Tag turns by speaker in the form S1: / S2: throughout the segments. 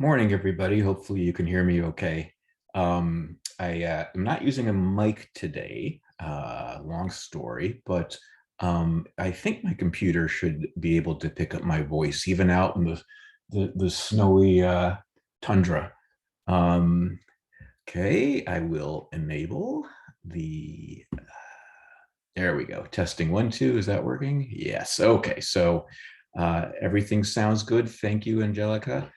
S1: Morning, everybody. Hopefully you can hear me okay. I am not using a mic today, long story, but I think my computer should be able to pick up my voice even out in the snowy tundra. Um, okay, I will enable the, there we go. Testing 1, 2, is that working? Yes, okay, so everything sounds good. Thank you, Angelica.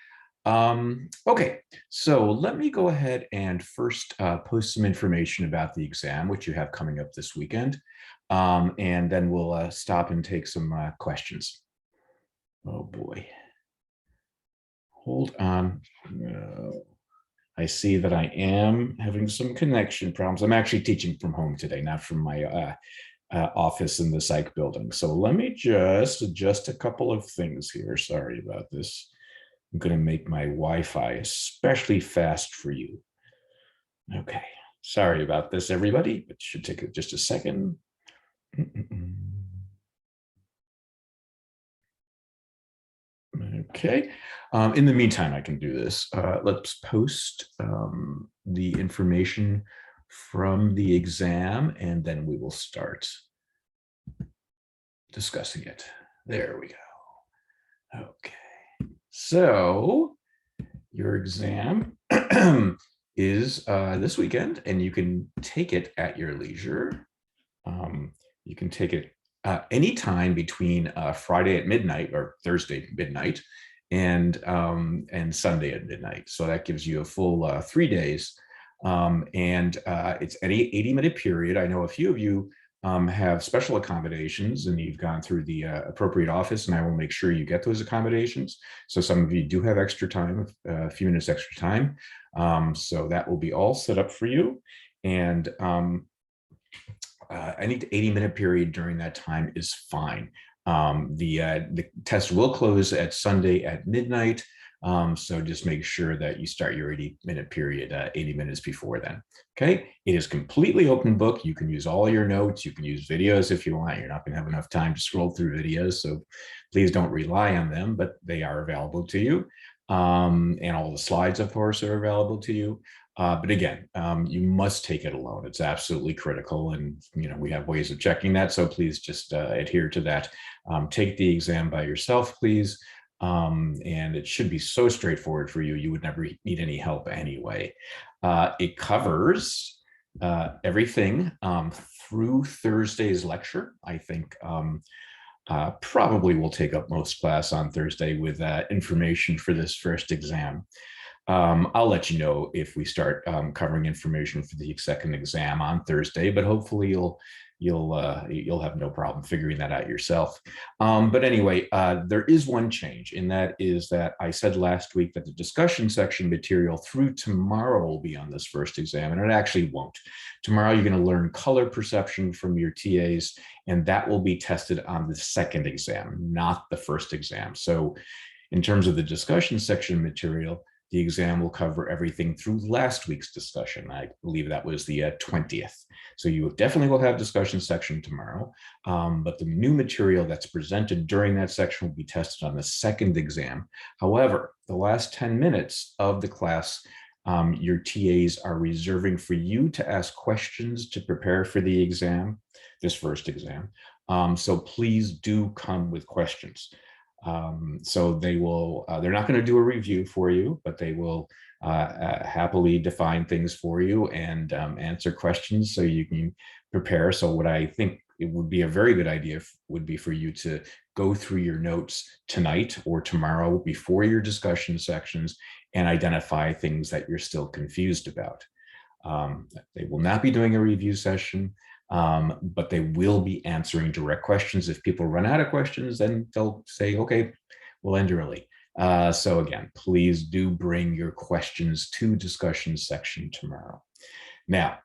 S1: Okay, so let me go ahead and first post some information about the exam, which you have coming up this weekend, and then we'll stop and take some questions. Oh boy. Hold on. No. I see that I am having some connection problems. I'm actually teaching from home today, not from my office in the psych building. So let me just adjust a couple of things here. Sorry about this. I'm going to make my Wi-Fi especially fast for you. Okay, sorry about this, everybody. It should take just a second. Okay, in the meantime, I can do this. Let's post the information from the exam, and then we will start discussing it. There we go. Okay, so your exam is this weekend, and you can take it at your leisure. You can take it anytime between Friday at midnight or Thursday midnight and Sunday at midnight. So that gives you a full 3 days. It's any 80-minute period. I know a few of you have special accommodations and you've gone through the appropriate office, and I will make sure you get those accommodations. So some of you do have extra time, a few minutes extra time. So that will be all set up for you. And any 80-minute period during that time is fine. The test will close at Sunday at midnight. So just make sure that you start your 80-minute period 80 minutes before then. Okay, it is completely open book. You can use all your notes. You can use videos if you want. You're not going to have enough time to scroll through videos, so please don't rely on them, but they are available to you. And all the slides, of course, are available to you. But again, you must take it alone. It's absolutely critical. And, we have ways of checking that. So please just adhere to that. Take the exam by yourself, please. And it should be so straightforward for you. You would never need any help anyway. It covers everything through Thursday's lecture. I think probably will take up most class on Thursday with information for this first exam. I'll let you know if we start covering information for the second exam on Thursday, but hopefully you'll have no problem figuring that out yourself. But anyway, there is one change, and that is that I said last week that the discussion section material through tomorrow will be on this first exam, and it actually won't. Tomorrow you're going to learn color perception from your TAs, and that will be tested on the second exam, not the first exam. So in terms of the discussion section material, the exam will cover everything through last week's discussion. I believe that was the 20th. So you definitely will have discussion section tomorrow, but the new material that's presented during that section will be tested on the second exam. However, the last 10 minutes of the class, your TAs are reserving for you to ask questions to prepare for the exam, this first exam. So please do come with questions. So they will, they're not going to do a review for you, but they will happily define things for you and answer questions so you can prepare. So what I think it would be a very good idea would be for you to go through your notes tonight or tomorrow before your discussion sections and identify things that you're still confused about. They will not be doing a review session. But they will be answering direct questions. If people run out of questions, then they'll say, okay, we'll end early. So again, please do bring your questions to discussion section tomorrow. Now,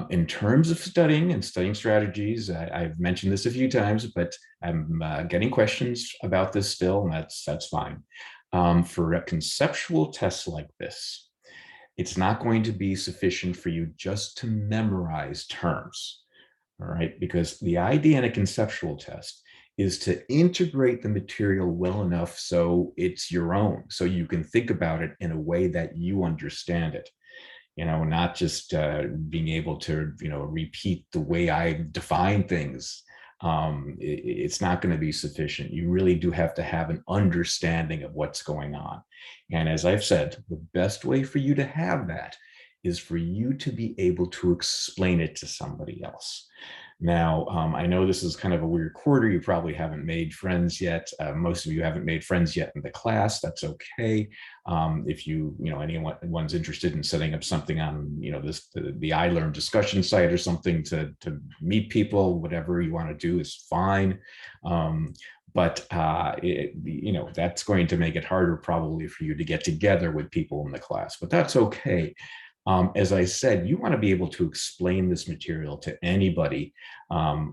S1: in terms of studying and studying strategies, I've mentioned this a few times, but I'm getting questions about this still, and that's fine. For a conceptual test like this, it's not going to be sufficient for you just to memorize terms. All right, because the idea in a conceptual test is to integrate the material well enough so it's your own, so you can think about it in a way that you understand it. Not just being able to, repeat the way I define things. It's not going to be sufficient. You really do have to have an understanding of what's going on. And as I've said, the best way for you to have that is for you to be able to explain it to somebody else. Now, I know this is kind of a weird quarter. You probably haven't made friends yet. Most of you haven't made friends yet in the class. That's okay. If anyone's interested in setting up something on, the iLearn discussion site or something to meet people, whatever you want to do is fine. But that's going to make it harder probably for you to get together with people in the class, but that's okay. As I said, you want to be able to explain this material to anybody,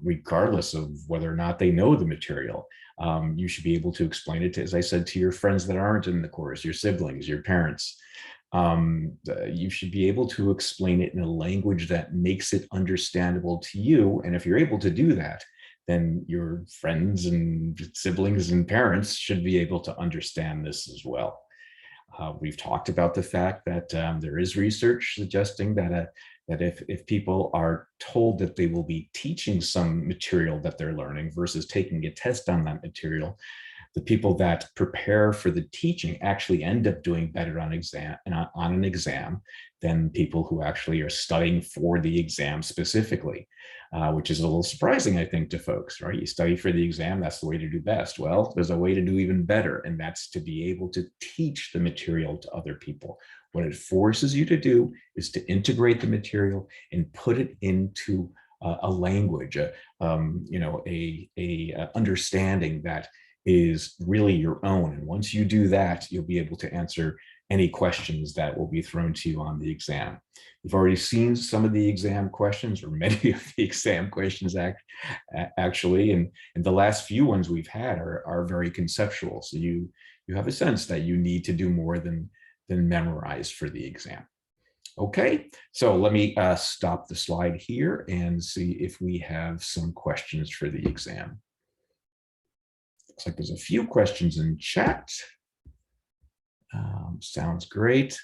S1: regardless of whether or not they know the material. You should be able to explain it to, as I said, to your friends that aren't in the course, your siblings, your parents. You should be able to explain it in a language that makes it understandable to you. And if you're able to do that, then your friends and siblings and parents should be able to understand this as well. We've talked about the fact that there is research suggesting that if people are told that they will be teaching some material that they're learning versus taking a test on that material, the people that prepare for the teaching actually end up doing better on an exam than people who actually are studying for the exam specifically, which is a little surprising, I think, to folks, right? You study for the exam, that's the way to do best. Well, there's a way to do even better, and that's to be able to teach the material to other people. What it forces you to do is to integrate the material and put it into a language, understanding that is really your own. And once you do that, you'll be able to answer any questions that will be thrown to you on the exam. You've already seen some of the exam questions, or many of the exam questions actually, and the last few ones we've had are very conceptual. So you have a sense that you need to do more than memorize for the exam. Okay, so let me stop the slide here and see if we have some questions for the exam. Looks like there's a few questions in chat. Sounds great.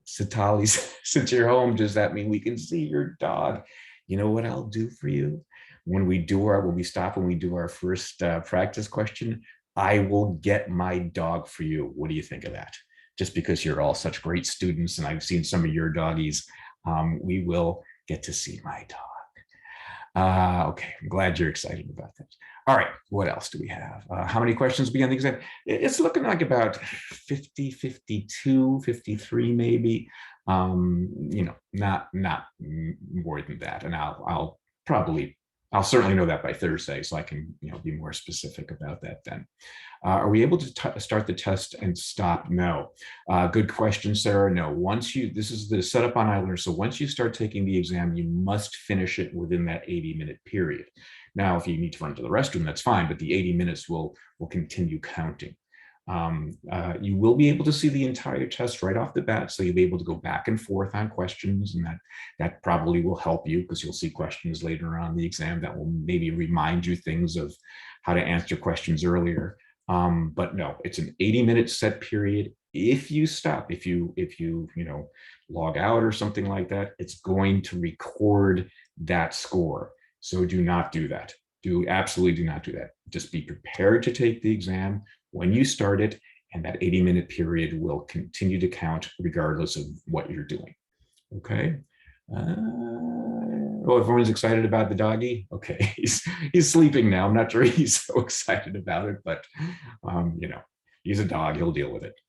S1: Satali, since you're home, does that mean we can see your dog? You know what I'll do for you? When we do our first practice question, I will get my dog for you. What do you think of that? Just because you're all such great students and I've seen some of your doggies, we will get to see my dog. Okay, I'm glad you're excited about that. All right, what else do we have? How many questions began the exam? It's looking like about 50, 52, 53 maybe. Not more than that. And I'll certainly know that by Thursday, so I can be more specific about that then. Are we able to start the test and stop? No. Good question, Sarah. No. This is the setup on iLearn. So once you start taking the exam, you must finish it within that 80-minute period. Now, if you need to run to the restroom, that's fine, but the 80 minutes will continue counting. You will be able to see the entire test right off the bat, so you'll be able to go back and forth on questions, and that probably will help you because you'll see questions later on in the exam that will maybe remind you things of how to answer questions earlier. But no, it's an 80-minute set period. If you stop, if you log out or something like that, it's going to record that score. So do not do that. Absolutely do not do that. Just be prepared to take the exam when you start it, and that 80-minute period will continue to count regardless of what you're doing. Okay. Everyone's excited about the doggy. Okay, he's sleeping now. I'm not sure he's so excited about it, but he's a dog. He'll deal with it.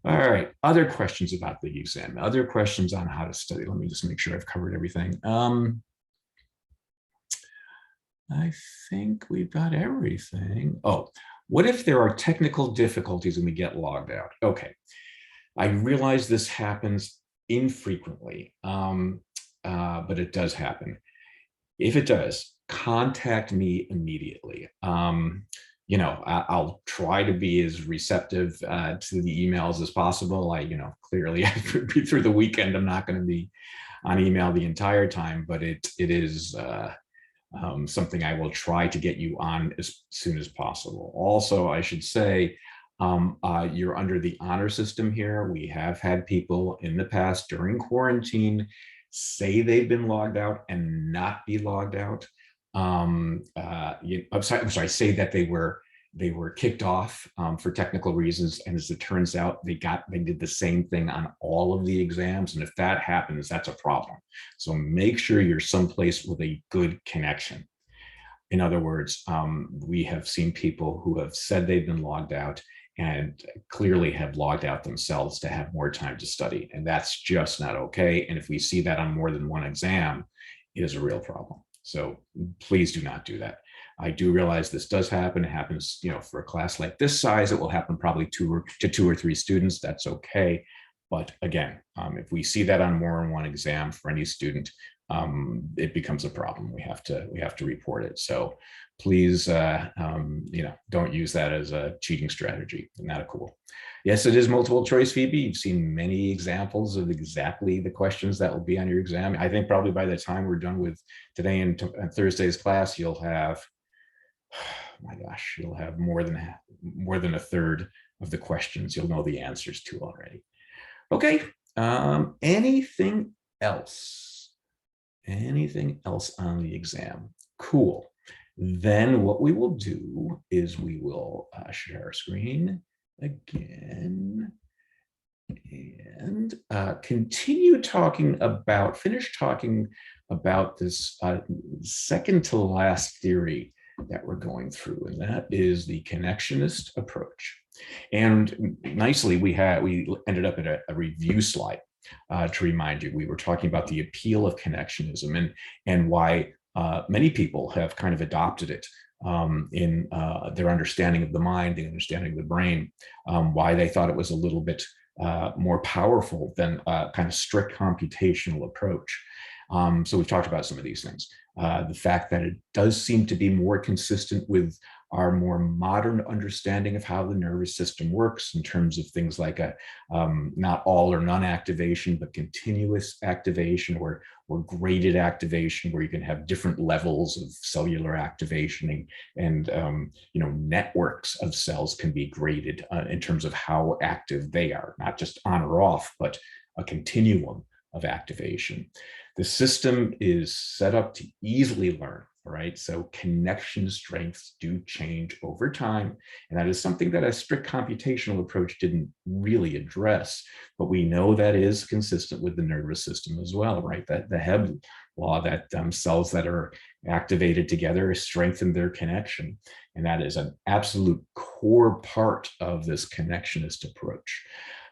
S1: All right. Other questions about the exam. Other questions on how to study. Let me just make sure I've covered everything. I think we've got everything. Oh, what if there are technical difficulties and we get logged out? Okay, I realize this happens infrequently, but it does happen. If it does, contact me immediately. I'll try to be as receptive to the emails as possible. Clearly through the weekend, I'm not going to be on email the entire time, but it is something I will try to get you on as soon as possible. Also, I should say, you're under the honor system here. We have had people in the past during quarantine say they've been logged out and not be logged out. I'm sorry, say that they were kicked off for technical reasons, and as it turns out, they did the same thing on all of the exams. And if that happens, that's a problem. So make sure you're someplace with a good connection. In other words, we have seen people who have said they've been logged out and clearly have logged out themselves to have more time to study. And that's just not okay. And if we see that on more than one exam, it is a real problem. So please do not do that. I do realize this does happen. It happens, for a class like this size, it will happen probably two or three students. That's okay. But again, if we see that on more than one exam for any student, it becomes a problem. We have to report it. So please, don't use that as a cheating strategy. Not cool. Yes, it is multiple choice, Phoebe. You've seen many examples of exactly the questions that will be on your exam. I think probably by the time we're done with today and Thursday's class, you'll have, my gosh, you'll have more than a third of the questions you'll know the answers to already. Okay. Anything else? Anything else on the exam? Cool. Then what we will do is we will share our screen again and finish talking about this second to last theory that we're going through, and that is the connectionist approach. And nicely, we ended up at a review slide to remind you. We were talking about the appeal of connectionism and why many people have kind of adopted it in their understanding of the mind, the understanding of the brain, why they thought it was a little bit more powerful than a kind of strict computational approach. So we've talked about some of these things. The fact that it does seem to be more consistent with our more modern understanding of how the nervous system works in terms of things like not all or none activation, but continuous activation or graded activation, where you can have different levels of cellular activation and networks of cells can be graded in terms of how active they are, not just on or off, but a continuum of activation. The system is set up to easily learn, right? So connection strengths do change over time. And that is something that a strict computational approach didn't really address, but we know that is consistent with the nervous system as well, right? That the Hebb law, that cells that are activated together strengthen their connection. And that is an absolute core part of this connectionist approach.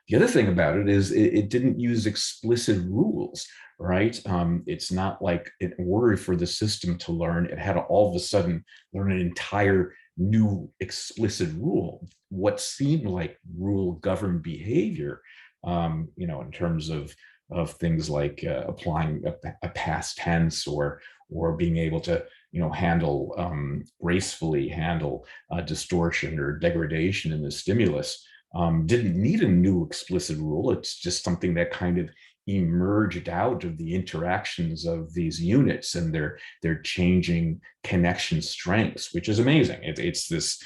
S1: The other thing about it is it didn't use explicit rules, right? It's not like in order for the system to learn, it had to all of a sudden learn an entire new explicit rule. What seemed like rule-governed behavior, in terms of things like applying a past tense or being able to gracefully handle distortion or degradation in the stimulus. Didn't need a new explicit rule. It's just something that kind of emerged out of the interactions of these units and their changing connection strengths, which is amazing. It's this,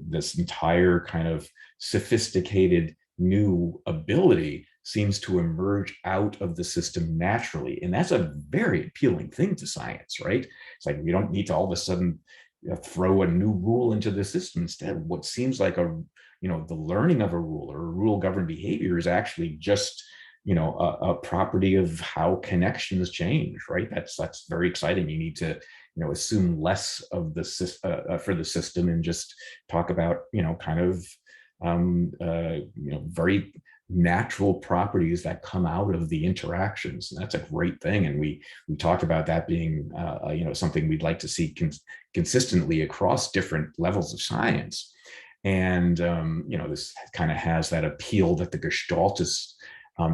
S1: this entire kind of sophisticated new ability seems to emerge out of the system naturally. And that's a very appealing thing to science, right? It's like we don't need to all of a sudden throw a new rule into the system. Instead, what seems like the learning of a rule or a rule-governed behavior is actually just, a property of how connections change, right? That's very exciting. You need to, assume less of the for the system and just talk about, very natural properties that come out of the interactions. And that's a great thing. And we talked about that being, something we'd like to see consistently across different levels of science. And, this kind of has that appeal that the Gestaltists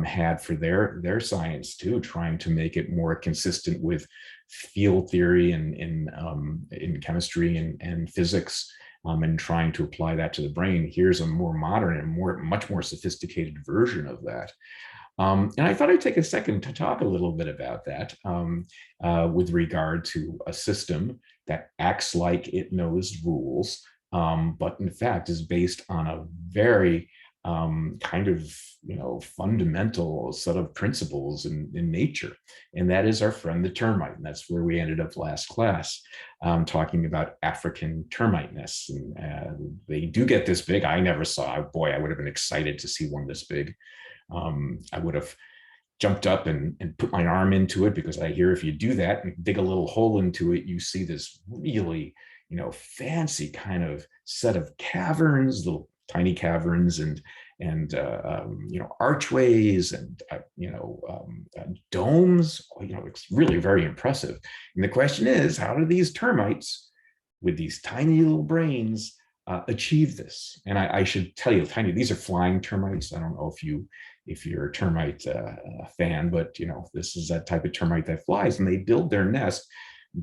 S1: had for their science too, trying to make it more consistent with field theory and in chemistry and physics, and trying to apply that to the brain. Here's a more modern and much more sophisticated version of that. And I thought I'd take a second to talk a little bit about that with regard to a system that acts like it knows rules, but in fact is based on a very kind of fundamental set of principles in nature, and that is our friend the termite. And that's where we ended up last class, talking about African termite nests. And they do get this big. I never saw. Boy, I would have been excited to see one this big. I would have jumped up and put my arm into it, because I hear if you do that and dig a little hole into it, you see this really, fancy kind of set of caverns, little tiny caverns, and archways and domes. It's really very impressive. And the question is, how do these termites with these tiny little brains achieve this? And I should tell you, these are flying termites. I don't know if you're a termite fan, but this is that type of termite that flies, and they build their nest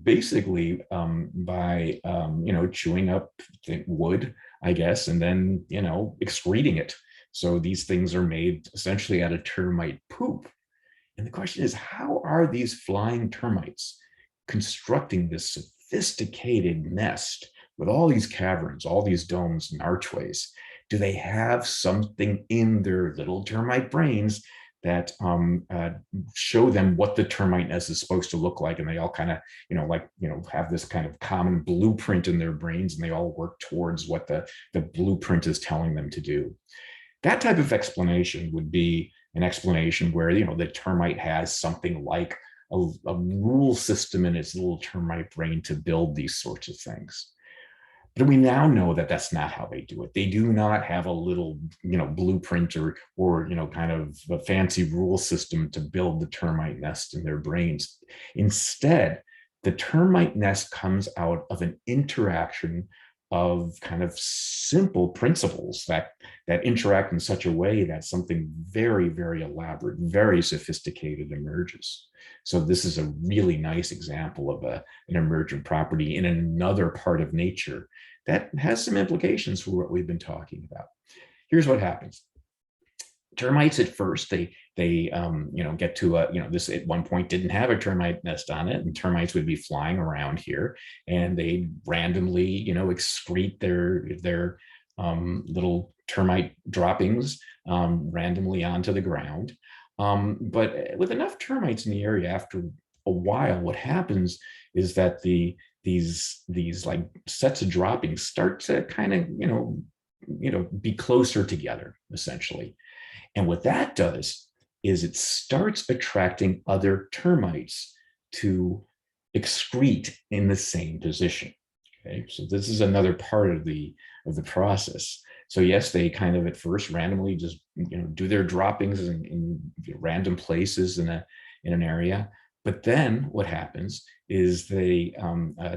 S1: basically by chewing up wood, I guess, and then excreting it. So these things are made essentially out of termite poop. And the question is, how are these flying termites constructing this sophisticated nest with all these caverns, all these domes and archways? Do they have something in their little termite brains that show them what the termite nest is supposed to look like? And they all kind of, have this kind of common blueprint in their brains, and they all work towards what the blueprint is telling them to do. That type of explanation would be an explanation where, the termite has something like a rule system in its little termite brain to build these sorts of things. But we now know that that's not how they do it. They do not have a little, blueprint or kind of a fancy rule system to build the termite nest in their brains. Instead, the termite nest comes out of an interaction of kind of simple principles that interact in such a way that something very, very elaborate, very sophisticated emerges. So this is a really nice example of an emergent property in another part of nature that has some implications for what we've been talking about. Here's what happens. Termites at first, they get to this at one point didn't have a termite nest on it, and termites would be flying around here, and they randomly excrete their little termite droppings randomly onto the ground. But with enough termites in the area, after a while, what happens is that these like sets of droppings start to kind of be closer together, essentially. And what that does is it starts attracting other termites to excrete in the same position. Okay, so this is another part of the process. So yes, they kind of at first randomly just do their droppings in random places in an area. But then what happens is they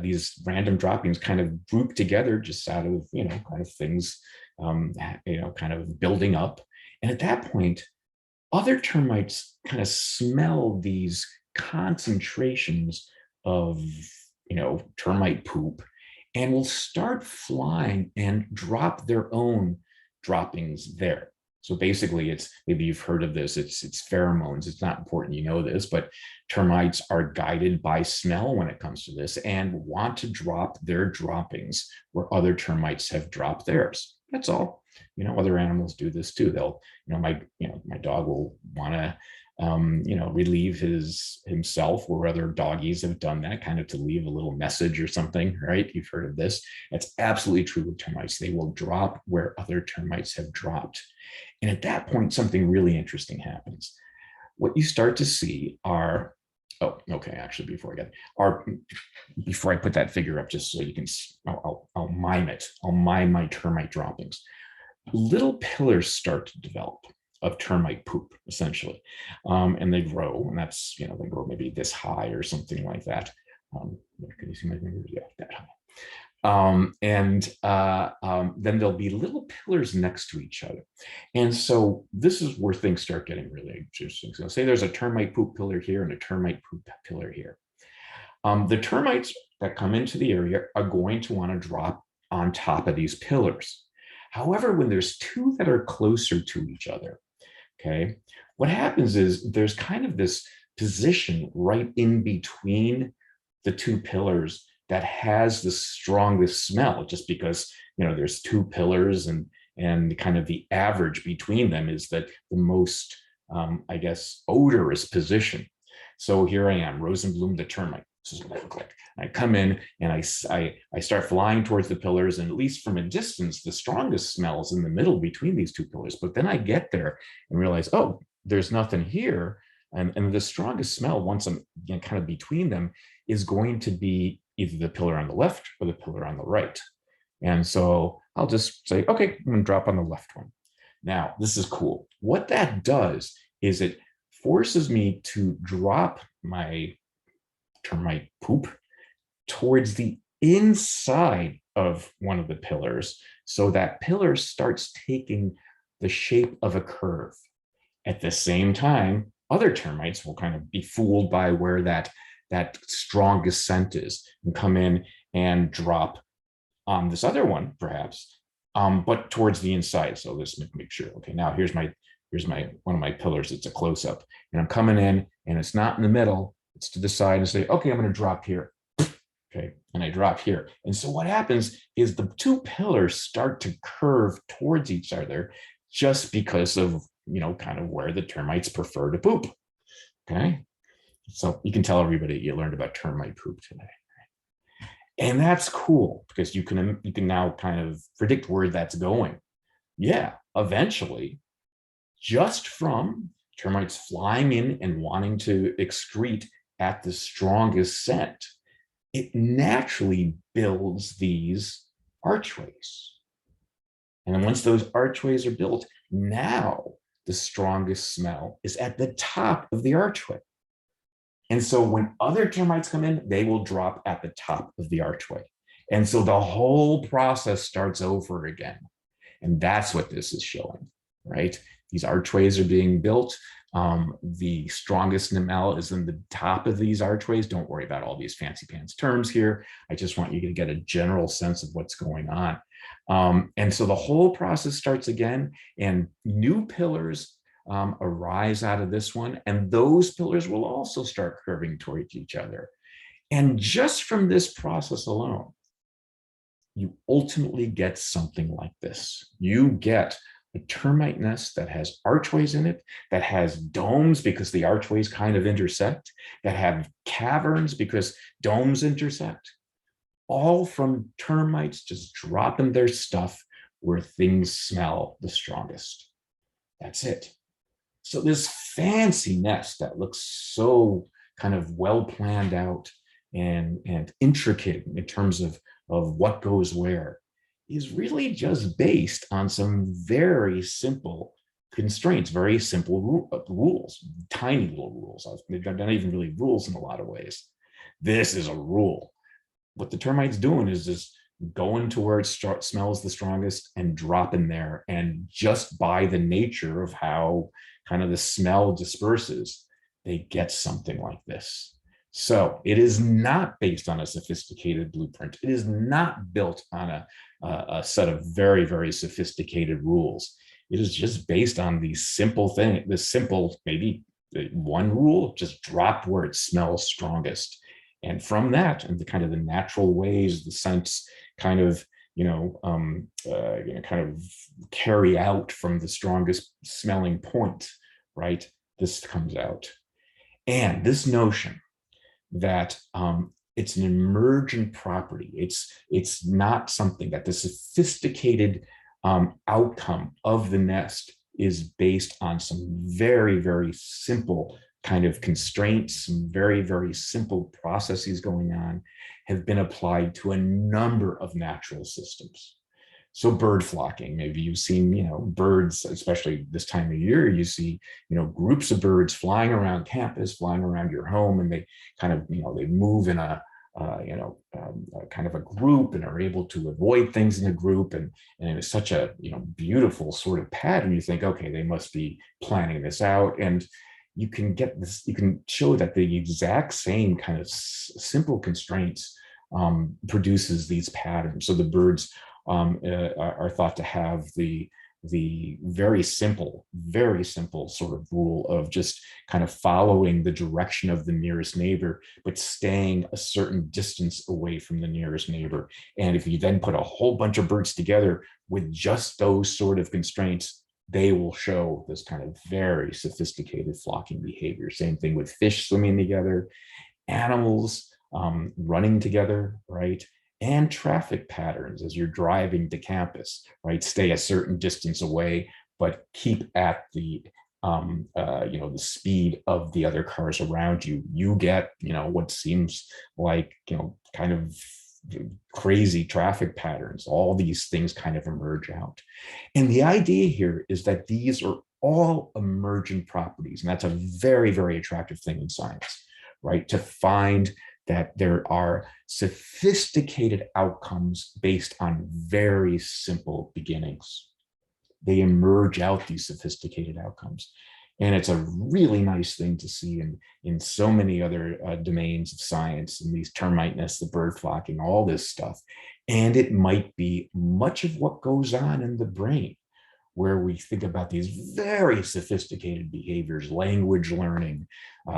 S1: these random droppings kind of group together just out of kind of things kind of building up. And at that point, other termites kind of smell these concentrations of termite poop, and will start flying and drop their own droppings there. So basically, it's, maybe you've heard of this, it's pheromones. It's not important you know this, but termites are guided by smell when it comes to this, and want to drop their droppings where other termites have dropped theirs. That's all. Other animals do this too. They'll, my dog will want to relieve himself where other doggies have done that, kind of to leave a little message or something, right? You've heard of this. That's absolutely true with termites. They will drop where other termites have dropped. And at that point, something really interesting happens. What you start to see are, oh, okay, actually, before I put that figure up, just so you can, I'll mime it. I'll mime my termite droppings. Little pillars start to develop of termite poop, essentially. And they grow, and that's, they grow maybe this high or something like that. Can you see my fingers? Yeah, that high. Then there'll be little pillars next to each other. And so this is where things start getting really interesting. So say there's a termite poop pillar here and a termite poop pillar here. The termites that come into the area are going to want to drop on top of these pillars. However, when there's two that are closer to each other, okay, what happens is there's kind of this position right in between the two pillars that has the strongest smell, just because there's two pillars, and kind of the average between them is that the most I guess odorous position. So here I am, Rosenblum the termite. This is what I look like. I come in and I start flying towards the pillars, and at least from a distance, the strongest smell is in the middle between these two pillars. But then I get there and realize, oh, there's nothing here. And the strongest smell, once I'm kind of between them, is going to be either the pillar on the left or the pillar on the right. And so I'll just say, okay, I'm going to drop on the left one. Now, this is cool. What that does is it forces me to drop my termite poop towards the inside of one of the pillars, so that pillar starts taking the shape of a curve. At the same time, other termites will kind of be fooled by where that strongest scent is and come in and drop on this other one, perhaps, but towards the inside. So let's make sure. Okay, now here's my one of my pillars. It's a close-up, and I'm coming in, and it's not in the middle. It's to the side, and say, okay, I'm going to drop here. Okay, and I drop here. And so what happens is the two pillars start to curve towards each other, just because of kind of where the termites prefer to poop. Okay, so you can tell everybody you learned about termite poop today. And that's cool, because you can now kind of predict where that's going. Yeah, eventually, just from termites flying in and wanting to excrete at the strongest scent, it naturally builds these archways. And then once those archways are built, now the strongest smell is at the top of the archway. And so when other termites come in, they will drop at the top of the archway. And so the whole process starts over again. And that's what this is showing, right? These archways are being built. The strongest smell is in the top of these archways. Don't worry about all these fancy pants terms here. I just want you to get a general sense of what's going on. And so the whole process starts again, and new pillars arise out of this one, and those pillars will also start curving towards each other. And just from this process alone, you ultimately get something like this. You get a termite nest that has archways in it, that has domes because the archways kind of intersect, that have caverns because domes intersect, all from termites just dropping their stuff where things smell the strongest. That's it. So this fancy nest that looks so kind of well planned out and intricate in terms of what goes where is really just based on some very simple constraints, very simple rules, tiny little rules. They're not even really rules in a lot of ways. This is a rule. What the termite's doing is just going to where it smells the strongest and dropping there. And just by the nature of how kind of the smell disperses, they get something like this. So it is not based on a sophisticated blueprint. It is not built on a set of very, very sophisticated rules. It is just based on the simple thing, the simple, maybe one rule, just drop where it smells strongest. And from that, and the kind of the natural ways the scents kind of, kind of carry out from the strongest smelling point, right? This comes out. And this notion that it's an emergent property, it's not something that the sophisticated outcome of the nest is based on some very, very simple kind of constraints, some very, very simple processes going on, have been applied to a number of natural systems. So bird flocking, maybe you've seen, birds, especially this time of year, you see, groups of birds flying around campus, flying around your home, and they kind of, they move in a kind of a group and are able to avoid things in a group. And it's such a, beautiful sort of pattern. You think, okay, they must be planning this out. And you can get this, you can show that the exact same kind of simple constraints produces these patterns. So the birds are thought to have the the very simple sort of rule of just kind of following the direction of the nearest neighbor, but staying a certain distance away from the nearest neighbor. And if you then put a whole bunch of birds together with just those sort of constraints, they will show this kind of very sophisticated flocking behavior. Same thing with fish swimming together, animals running together, right? And traffic patterns as you're driving to campus, right? Stay a certain distance away, but keep at the the speed of the other cars around you. You get, what seems like, kind of crazy traffic patterns. All these things kind of emerge out. And the idea here is that these are all emergent properties. And that's a very, very attractive thing in science, right? To find that there are sophisticated outcomes based on very simple beginnings. They emerge out these sophisticated outcomes. And it's a really nice thing to see in so many other domains of science, and these termite nests, the bird flocking, all this stuff. And it might be much of what goes on in the brain, where we think about these very sophisticated behaviors, language learning,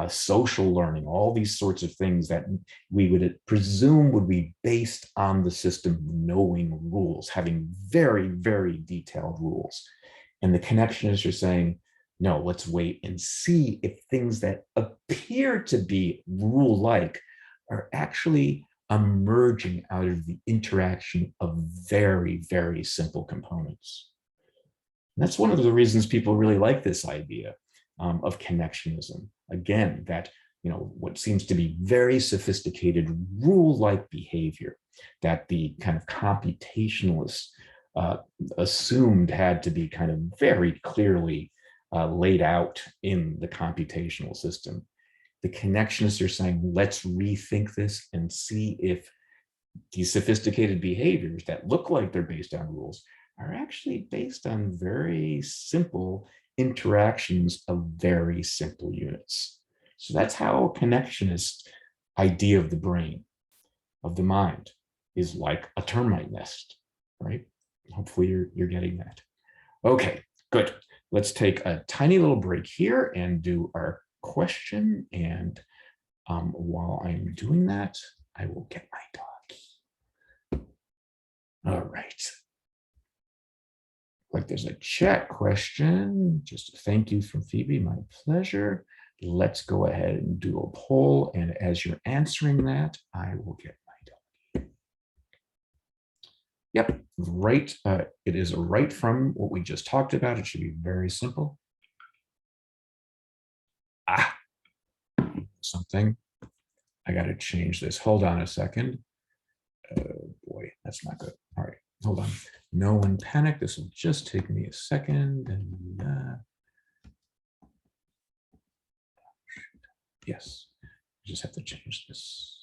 S1: social learning, all these sorts of things that we would presume would be based on the system knowing rules, having very, very detailed rules. And the connectionists are saying, no, let's wait and see if things that appear to be rule-like are actually emerging out of the interaction of very, very simple components. And that's one of the reasons people really like this idea of connectionism. Again, that what seems to be very sophisticated rule-like behavior that the kind of computationalists assumed had to be kind of very clearly laid out in the computational system. The connectionists are saying, let's rethink this and see if these sophisticated behaviors that look like they're based on rules are actually based on very simple interactions of very simple units. So that's how a connectionist idea of the brain, of the mind, is like a termite nest, right? Hopefully you're getting that. Okay, good. Let's take a tiny little break here and do our question. And while I'm doing that, I will get my dog. All right. Like there's a chat question. Just a thank you from Phoebe, my pleasure. Let's go ahead and do a poll. And as you're answering that, I will get my dog. Yep, right. It is right from what we just talked about. It should be very simple. Something. I got to change this. Hold on a second. Boy, that's not good. All right, hold on. No one panic. This will just take me a second. And yes, I just have to change this.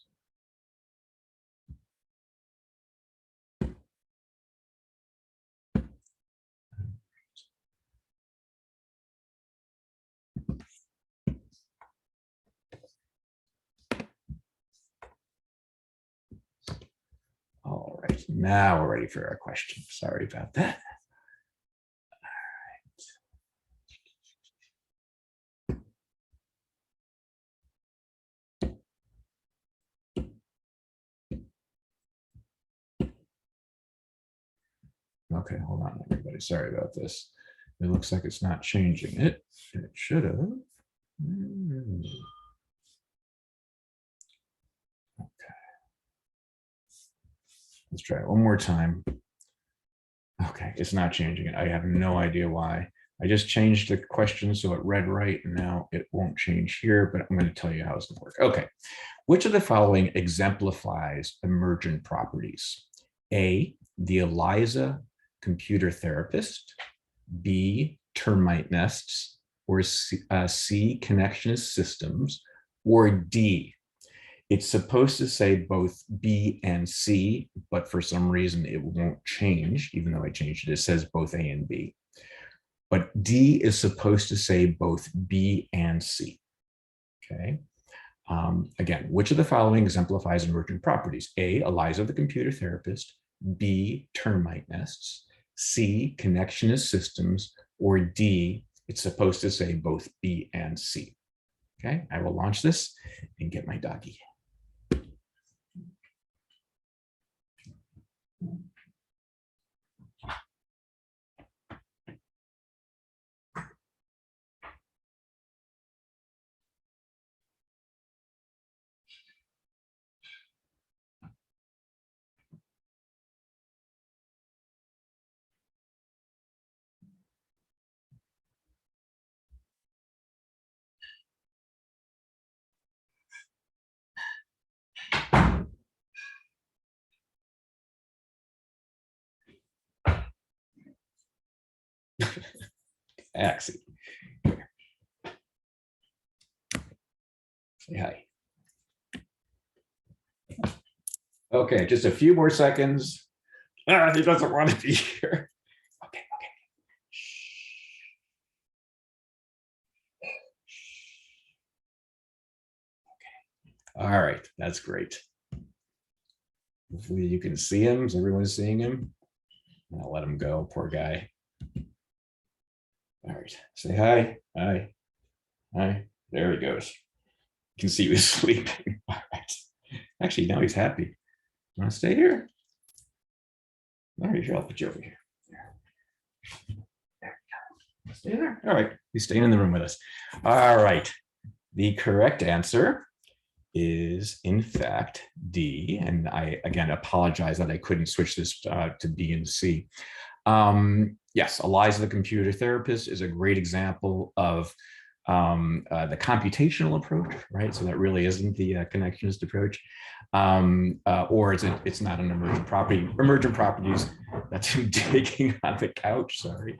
S1: All right, now we're ready for our question. Sorry about that. Okay, hold on, everybody. Sorry about this. It looks like it's not changing it. It should have. Okay. Let's try it one more time. Okay, it's not changing it. I have no idea why. I just changed the question so it read right, and now it won't change here, but I'm going to tell you how it's going to work. Okay, which of the following exemplifies emergent properties? A, the ELIZA computer therapist, B, termite nests, or C, connectionist systems, or D, it's supposed to say both B and C, but for some reason it won't change, even though I changed it. It says both A and B. But D is supposed to say both B and C. Okay. Again, which of the following exemplifies emergent properties? A, ELIZA the computer therapist, B, termite nests, C, connectionist systems, or D, it's supposed to say both B and C. Okay, I will launch this and get my doggy. Axie. Say hi. Okay, just a few more seconds. He doesn't want to be here. Okay, okay. Okay. All right, that's great. Hopefully you can see him. Is everyone seeing him? I'll let him go, poor guy. All right, say hi. Hi. Hi. There he goes. You can see he was sleeping. All right. Actually, now he's happy. Want to stay here? All right, I'll put you over here. There you go. Stay there. All right. He's staying in the room with us. All right. The correct answer is, in fact, D. And I, again, apologize that I couldn't switch this to B and C. Yes, Eliza the computer therapist is a great example of the computational approach, right? So that really isn't the connectionist approach, or it's not an emergent property. Emergent properties, that's him digging on the couch, sorry.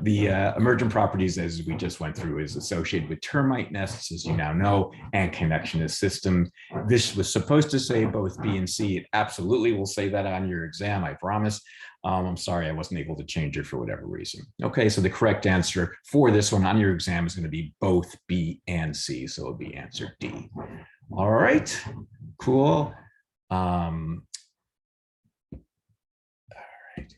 S1: The emergent properties, as we just went through, is associated with termite nests, as you now know, and connectionist systems. This was supposed to say both B and C. It absolutely will say that on your exam, I promise. I'm sorry I wasn't able to change it for whatever reason. Okay, so the correct answer for this one on your exam is going to be both B and C, so it'll be answer D. All right, cool. All right.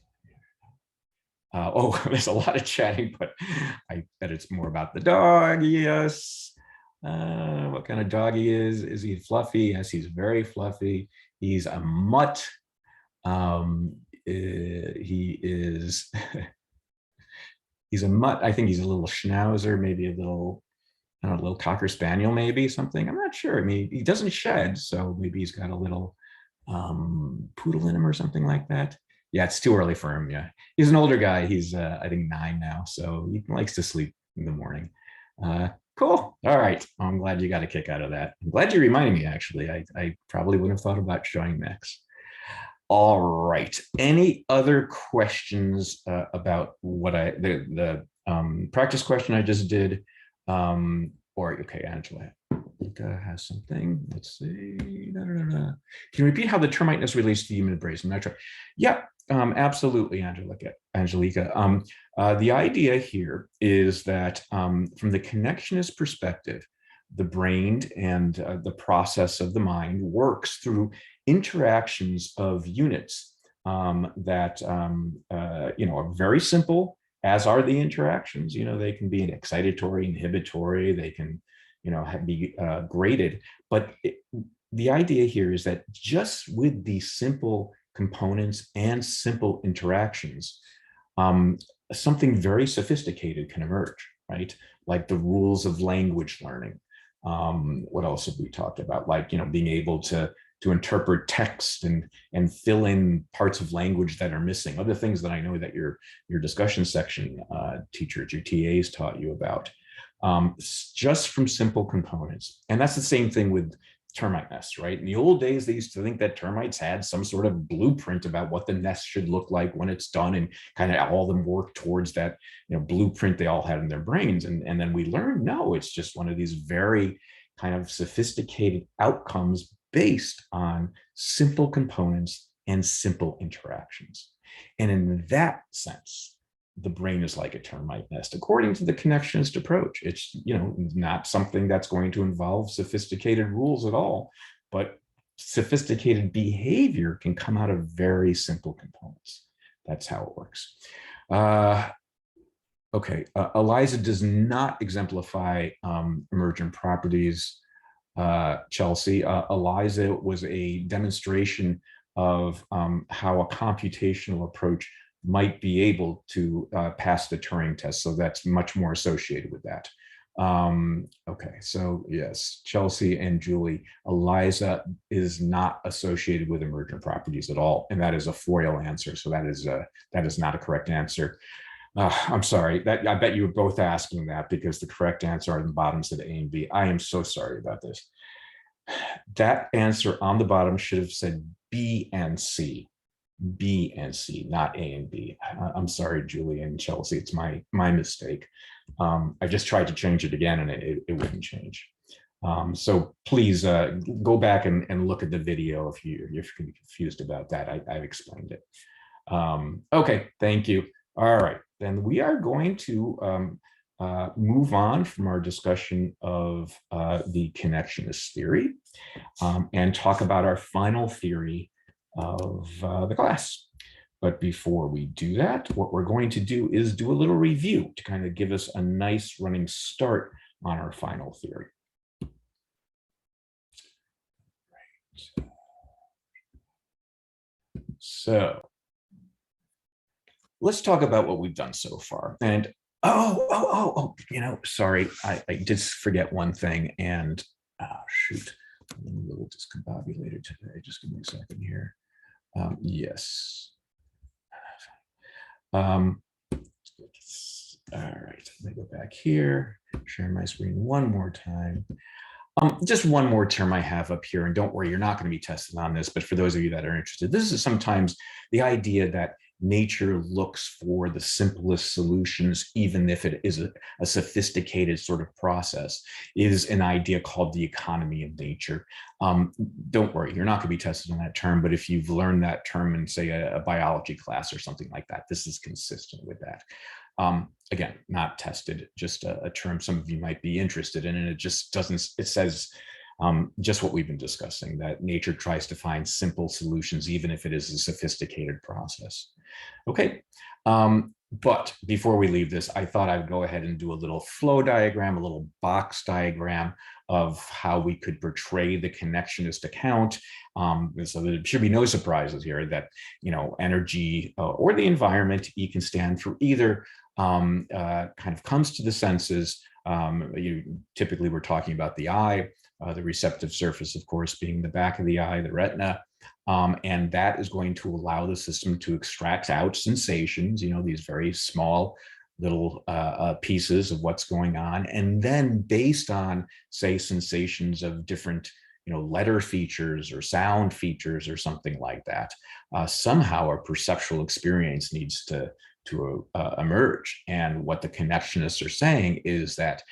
S1: Oh, there's a lot of chatting, but I bet it's more about the dog. Yes. What kind of dog he is? Is he fluffy? Yes, he's very fluffy. He's a mutt. He is, he's a mutt. I think he's a little schnauzer, maybe a little, I don't know, a little cocker spaniel, maybe something. I'm not sure. I mean, he doesn't shed, so maybe he's got a little poodle in him or something like that. Yeah, it's too early for him. Yeah, he's an older guy. He's I think 9 now, so he likes to sleep in the morning. Cool. All right. I'm glad you got a kick out of that. I'm glad you reminded me, actually. I probably wouldn't have thought about showing Max. All right. Any other questions about what the practice question I just did? Or, okay, Angela has something. Let's see. Can you repeat how the termite nest relates to the human brain? I'm not sure. Yeah, absolutely, Angelica. The idea here is that from the connectionist perspective, the brain and the process of the mind works through interactions of units that are very simple, as are the interactions. They can be excitatory, inhibitory, they can be graded, but the idea here is that just with these simple components and simple interactions, something very sophisticated can emerge, right? Like the rules of language learning. What else have we talked about? Like, being able to interpret text and fill in parts of language that are missing. Other things that I know that your discussion section teachers, your TAs taught you about, just from simple components. And that's the same thing with termite nests, right? In the old days, they used to think that termites had some sort of blueprint about what the nest should look like when it's done, and kind of all of them work towards that blueprint they all had in their brains. And then we learned, no, it's just one of these very kind of sophisticated outcomes based on simple components and simple interactions. And in that sense, the brain is like a termite nest, according to the connectionist approach. It's not something that's going to involve sophisticated rules at all, but sophisticated behavior can come out of very simple components. That's how it works. Okay, ELIZA does not exemplify emergent properties, Chelsea. ELIZA was a demonstration of how a computational approach might be able to pass the Turing test. So that's much more associated with that. Okay, so yes, Chelsea and Julie, ELIZA is not associated with emergent properties at all, and that is a FOIL answer. So that is not a correct answer. I'm sorry, I bet you were both asking that because the correct answer are the bottoms of the A and B. I am so sorry about this. That answer on the bottom should have said B and C. B and C, not A and B. I'm sorry, Julie and Chelsea. It's my mistake. I just tried to change it again and it wouldn't change. So please go back and look at the video if you're confused about that. I've explained it. Okay, thank you. All right, then we are going to move on from our discussion of the connectionist theory and talk about our final theory of the class. But before we do that, what we're going to do is do a little review to kind of give us a nice running start on our final theory. Right. So let's talk about what we've done so far. And sorry, I did forget one thing. And shoot, I'm a little discombobulated today. Just give me a second here. Yes. All right, let me go back here, share my screen one more time. Just one more term I have up here, and don't worry, you're not going to be tested on this, but for those of you that are interested, this is sometimes the idea that nature looks for the simplest solutions, even if it is a sophisticated sort of process, is an idea called the economy of nature. Don't worry, you're not going to be tested on that term, but if you've learned that term in, say, a biology class or something like that, this is consistent with that. Again, not tested, just a term some of you might be interested in, and it just doesn't, it says just what we've been discussing, that nature tries to find simple solutions, even if it is a sophisticated process. Okay, but before we leave this, I thought I'd go ahead and do a little flow diagram, a little box diagram of how we could portray the connectionist account. So there should be no surprises here that, energy or the environment, E can stand for either, kind of comes to the senses. Typically, we're talking about the eye, the receptive surface, of course, being the back of the eye, the retina. And that is going to allow the system to extract out sensations, these very small little pieces of what's going on. And then based on, say, sensations of different, letter features or sound features or something like that, somehow a perceptual experience needs to emerge. And what the connectionists are saying is that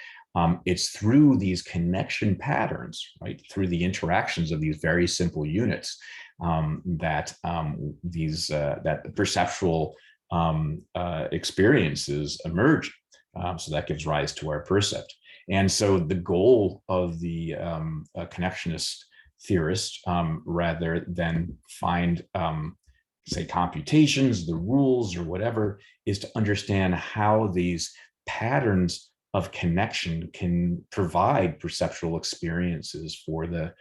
S1: it's through these connection patterns, right, through the interactions of these very simple units, that the perceptual experiences emerge. So that gives rise to our percept. And so the goal of the connectionist theorist, rather than find, say, computations, the rules or whatever, is to understand how these patterns of connection can provide perceptual experiences for the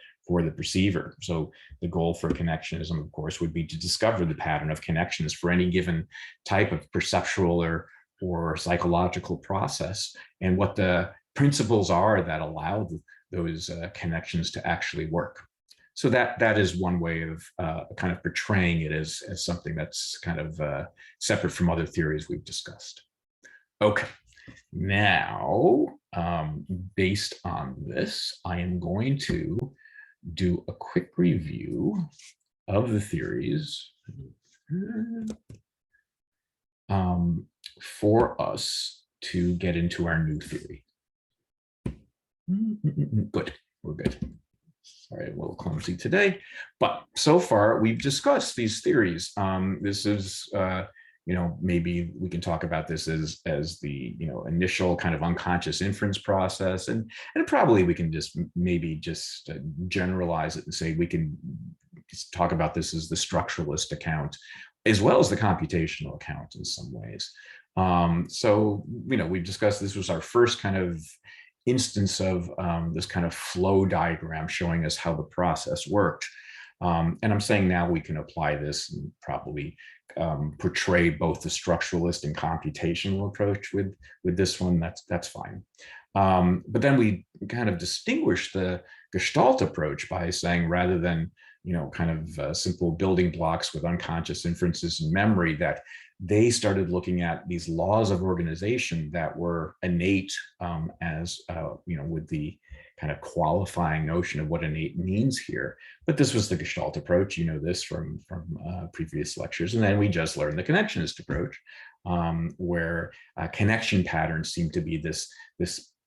S1: perceiver. So the goal for connectionism, of course, would be to discover the pattern of connections for any given type of perceptual or psychological process, and what the principles are that allow those connections to actually work. So that is one way of kind of portraying it as something that's kind of separate from other theories we've discussed. Okay, now, based on this, I am going to do a quick review of the theories for us to get into our new theory. Good, we're good. Sorry, a little clumsy today, but so far we've discussed these theories. This is maybe we can talk about this as the, initial kind of unconscious inference process. And probably we can just maybe just generalize it and say we can just talk about this as the structuralist account, as well as the computational account in some ways. So, we've discussed this was our first kind of instance of this kind of flow diagram showing us how the process worked. And I'm saying now we can apply this and probably portray both the structuralist and computational approach with this one. That's fine. But then we kind of distinguish the Gestalt approach by saying, rather than kind of simple building blocks with unconscious inferences and memory, that they started looking at these laws of organization that were innate, as with the kind of qualifying notion of what innate means here. But this was the Gestalt approach, this from previous lectures. And then we just learned the connectionist approach, where connection patterns seem to be this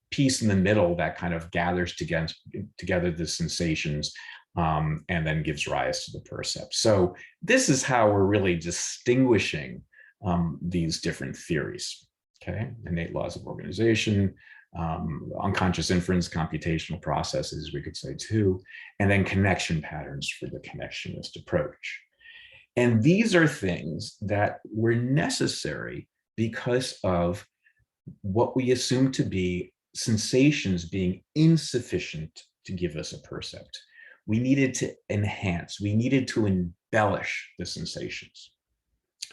S1: piece in the middle that kind of gathers together the sensations, and then gives rise to the percepts. So this is how we're really distinguishing these different theories. Okay, innate laws of organization, unconscious inference, computational processes, we could say too, and then connection patterns for the connectionist approach. And these are things that were necessary because of what we assume to be sensations being insufficient to give us a percept. We needed to enhance, we needed to embellish the sensations.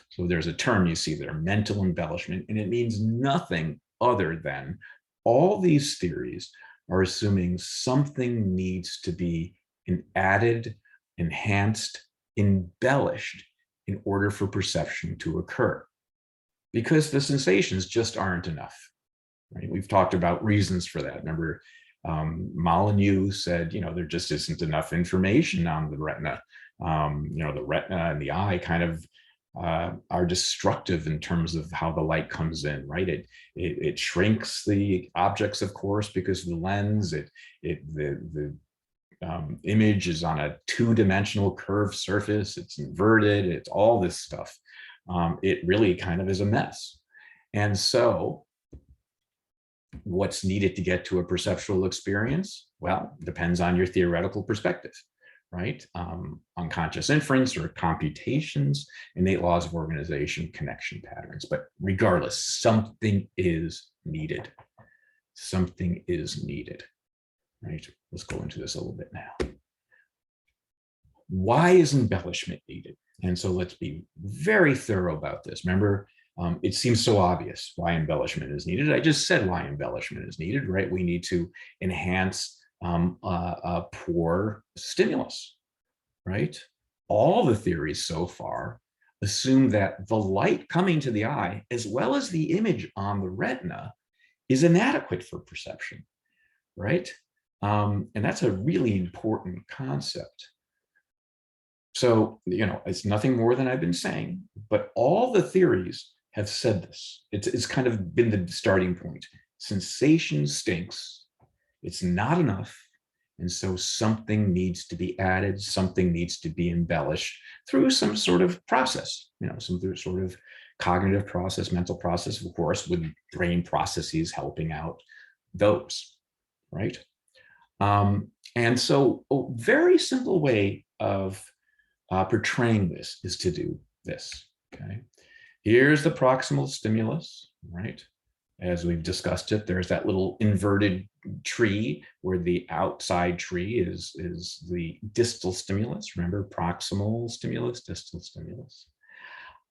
S1: So there's a term you see there, mental embellishment, and it means nothing other than all these theories are assuming something needs to be added, enhanced, embellished in order for perception to occur, because the sensations just aren't enough. Right? We've talked about reasons for that. Remember, Molyneux said, there just isn't enough information on the retina. The retina and the eye kind of are destructive in terms of how the light comes in, right? It shrinks the objects, of course, because of the lens. The image is on a two-dimensional curved surface. It's inverted. It's all this stuff. It really kind of is a mess. And so what's needed to get to a perceptual experience? Well, depends on your theoretical perspective, right? Unconscious inference or computations, innate laws of organization, connection patterns. But regardless, something is needed. Something is needed, right? Let's go into this a little bit now. Why is embellishment needed? And so let's be very thorough about this. Remember, it seems so obvious why embellishment is needed. I just said why embellishment is needed, right? We need to enhance a poor stimulus, right? All the theories so far assume that the light coming to the eye, as well as the image on the retina, is inadequate for perception, right? And that's a really important concept. So, it's nothing more than I've been saying, but all the theories have said this. It's kind of been the starting point. Sensation stinks. It's not enough. And so something needs to be added, something needs to be embellished through some sort of process, some sort of cognitive process, mental process, of course, with brain processes helping out those, right? And so a very simple way of portraying this is to do this, okay? Here's the proximal stimulus, right? As we've discussed it, there's that little inverted tree where the outside tree is the distal stimulus. Remember, proximal stimulus, distal stimulus.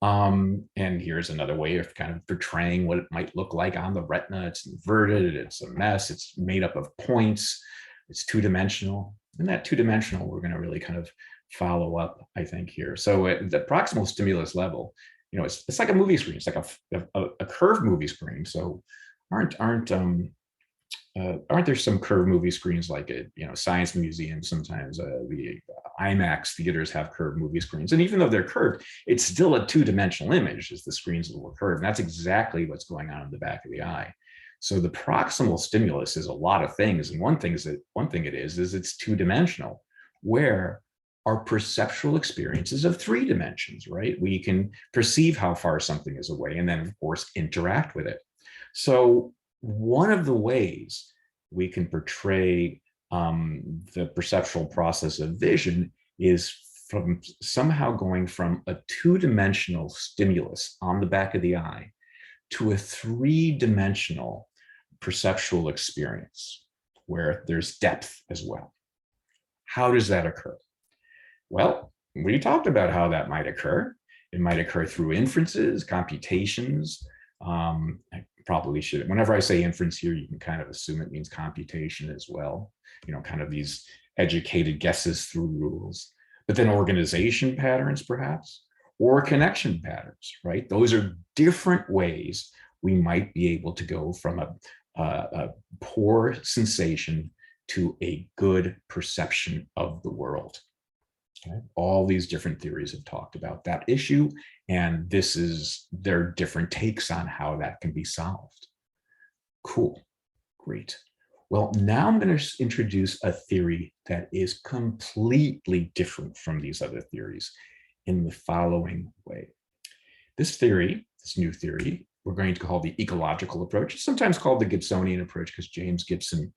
S1: And here's another way of kind of portraying what it might look like on the retina. It's inverted, it's a mess, it's made up of points, it's two-dimensional. And that two-dimensional, we're going to really kind of follow up, I think, here. So at the proximal stimulus level, it's like a movie screen. It's like a curved movie screen. So aren't there some curved movie screens like at science museums? Sometimes the IMAX theaters have curved movie screens, and even though they're curved, it's still a two-dimensional image as the screens that were curved. And that's exactly what's going on in the back of the eye. So the proximal stimulus is a lot of things, and one thing it is it's two-dimensional, where our perceptual experiences of 3 dimensions, right? We can perceive how far something is away and then, of course, interact with it. So one of the ways we can portray the perceptual process of vision is from somehow going from a 2-dimensional stimulus on the back of the eye to a 3-dimensional perceptual experience where there's depth as well. How does that occur? Well, we talked about how that might occur. It might occur through inferences, computations. I probably should, whenever I say inference here, you can kind of assume it means computation as well, kind of these educated guesses through rules. But then organization patterns, perhaps, or connection patterns, right? Those are different ways we might be able to go from a poor sensation to a good perception of the world. Okay. All these different theories have talked about that issue, and this is their different takes on how that can be solved. Cool, great. Well, now I'm going to introduce a theory that is completely different from these other theories in the following way. This theory, this new theory, we're going to call the ecological approach. It's sometimes called the Gibsonian approach because James Gibson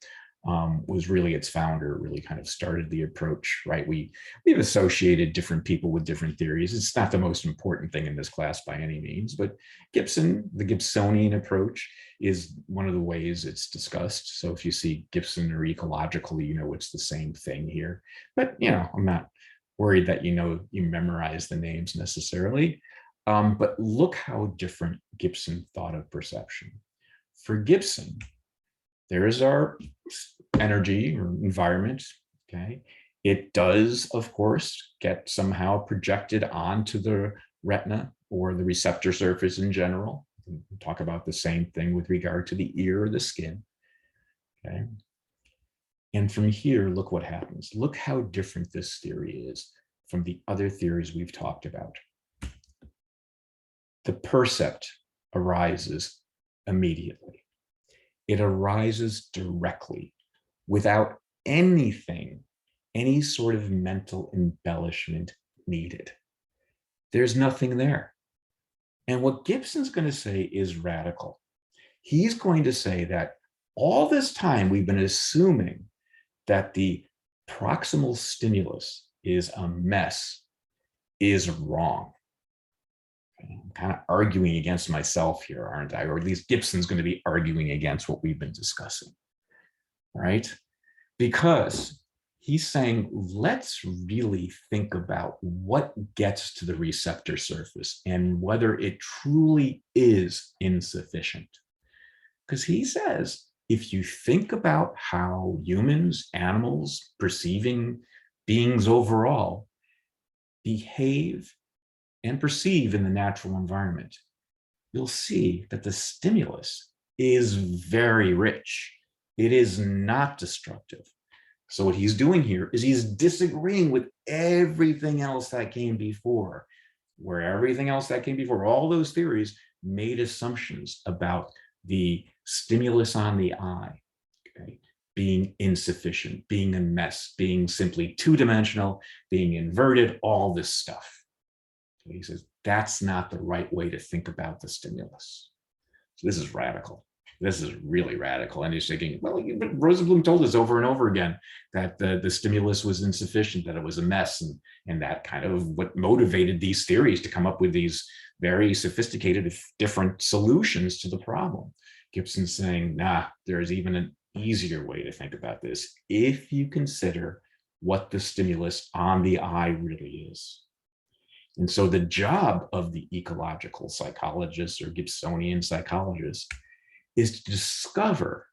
S1: was really its founder, really kind of started the approach, right? We've associated different people with different theories. It's not the most important thing in this class by any means, but Gibson, the Gibsonian approach is one of the ways it's discussed. So if you see Gibson or ecological, it's the same thing here. But, I'm not worried that, you memorize the names necessarily. But look how different Gibson thought of perception. For Gibson, there is our energy or environment, okay? It does, of course, get somehow projected onto the retina or the receptor surface in general. We'll talk about the same thing with regard to the ear or the skin, okay? And from here, look what happens. Look how different this theory is from the other theories we've talked about. The percept arises immediately. It arises directly without anything, any sort of mental embellishment needed. There's nothing there. And what Gibson's going to say is radical. He's going to say that all this time we've been assuming that the proximal stimulus is a mess is wrong. I'm kind of arguing against myself here, aren't I? Or at least Gibson's going to be arguing against what we've been discussing, right? Because he's saying, let's really think about what gets to the receptor surface and whether it truly is insufficient. Because he says, if you think about how humans, animals, perceiving beings overall behave and perceive in the natural environment, you'll see that the stimulus is very rich. It is not destructive. So what he's doing here is he's disagreeing with everything else that came before, where everything else that came before, all those theories made assumptions about the stimulus on the eye, okay, being insufficient, being a mess, being simply 2-dimensional, being inverted, all this stuff. He says, that's not the right way to think about the stimulus. So this is radical. This is really radical. And he's thinking, well, Rosenblum told us over and over again that the stimulus was insufficient, that it was a mess. And that kind of what motivated these theories to come up with these very sophisticated, different solutions to the problem. Gibson's saying, nah, there's even an easier way to think about this if you consider what the stimulus on the eye really is. And so the job of the ecological psychologist or Gibsonian psychologist is to discover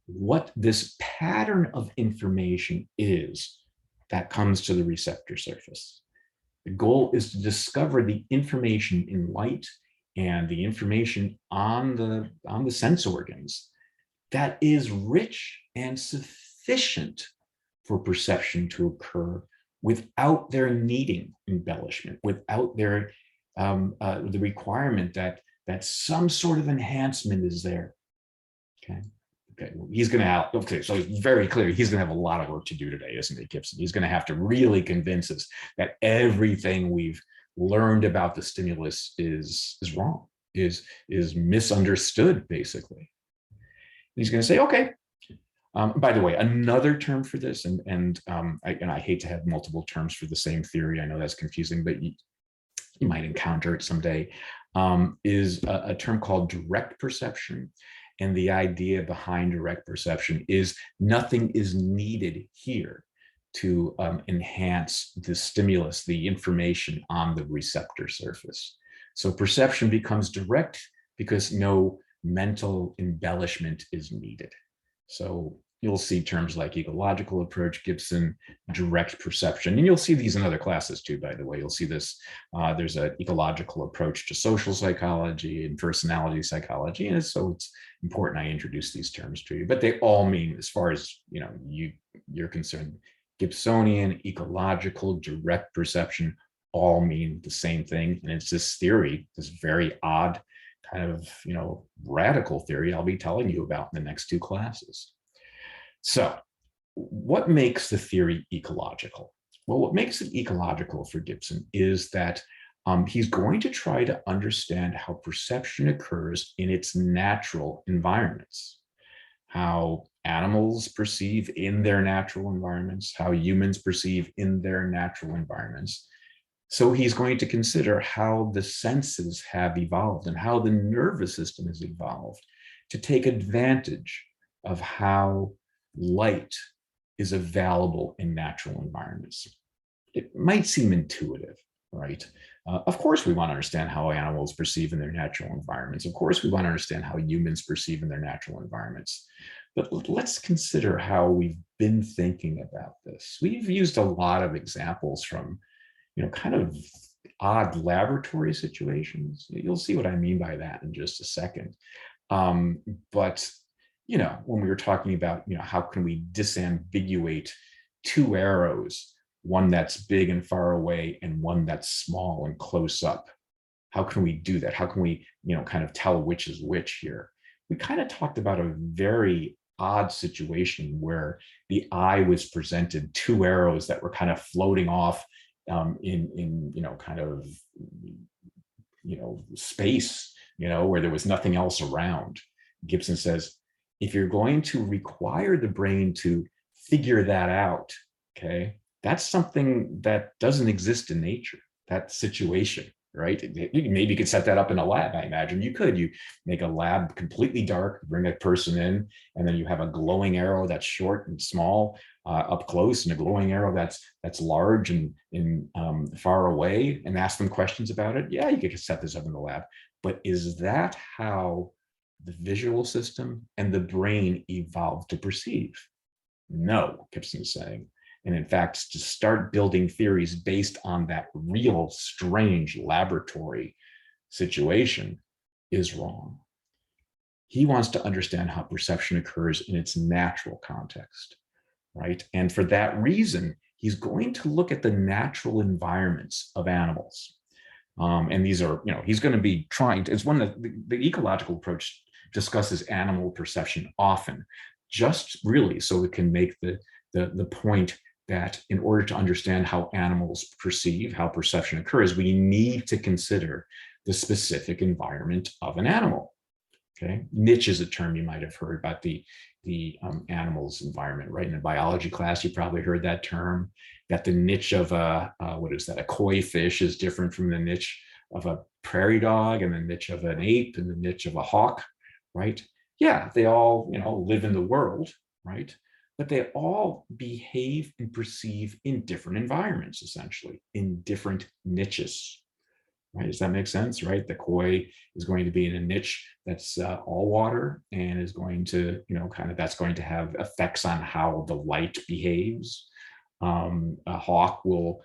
S1: what this pattern of information is that comes to the receptor surface. The goal is to discover the information in light and the information on the sense organs that is rich and sufficient for perception to occur without their needing embellishment, without their the requirement that some sort of enhancement is there. Okay, Okay, well, he's going to have, okay, so it's very clear he's going to have a lot of work to do today, isn't he, Gibson? He's going to have to really convince us that everything we've learned about the stimulus is wrong, is misunderstood, basically. He's going to say, okay. By the way, another term for this, and I hate to have multiple terms for the same theory. I know that's confusing, but you might encounter it someday, is a term called direct perception. And the idea behind direct perception is nothing is needed here to enhance the stimulus, the information on the receptor surface. So perception becomes direct because no mental embellishment is needed. So you'll see terms like ecological approach, Gibson, direct perception, and you'll see these in other classes too, by the way. You'll see this, there's an ecological approach to social psychology and personality psychology, and so it's important I introduce these terms to you, but they all mean, as far as you're concerned, Gibsonian, ecological, direct perception all mean the same thing, and it's this theory, this very odd kind of, radical theory I'll be telling you about in the next two classes. So what makes the theory ecological? Well, what makes it ecological for Gibson is that he's going to try to understand how perception occurs in its natural environments, how animals perceive in their natural environments, how humans perceive in their natural environments. So he's going to consider how the senses have evolved and how the nervous system has evolved to take advantage of how light is available in natural environments. It might seem intuitive, right? Of course, we want to understand how animals perceive in their natural environments. Of course, we want to understand how humans perceive in their natural environments. But let's consider how we've been thinking about this. We've used a lot of examples from kind of odd laboratory situations. You'll see what I mean by that in just a second. But when we were talking about, how can we disambiguate two arrows, one that's big and far away and one that's small and close up? How can we do that? How can we, kind of tell which is which here? We kind of talked about a very odd situation where the eye was presented two arrows that were kind of floating off in kind of space, where there was nothing else around. Gibson says, if you're going to require the brain to figure that out, okay, that's something that doesn't exist in nature, that situation, right? Maybe you could set that up in a lab. I imagine you could. You make a lab completely dark, bring a person in, and then you have a glowing arrow that's short and small up close, and a glowing arrow that's large and far away, and ask them questions about it. Yeah, you could set this up in the lab. But is that how the visual system and the brain evolved to perceive? No, Gibson's saying. And in fact, to start building theories based on that real strange laboratory situation is wrong. He wants to understand how perception occurs in its natural context, right? And for that reason, he's going to look at the natural environments of animals. And these are, he's going to be trying to, it's one of the ecological approach discusses animal perception often, just really so it can make the point that in order to understand how animals perceive, how perception occurs, we need to consider the specific environment of an animal. Okay, niche is a term you might have heard about the animal's environment, right? In a biology class, you probably heard that term, that the niche of a koi fish is different from the niche of a prairie dog, and the niche of an ape, and the niche of a hawk, right? Yeah, they all, live in the world, right? But they all behave and perceive in different environments, essentially, in different niches. Right? Does that make sense, right? The koi is going to be in a niche that's all water, and is going to, that's going to have effects on how the light behaves. A hawk will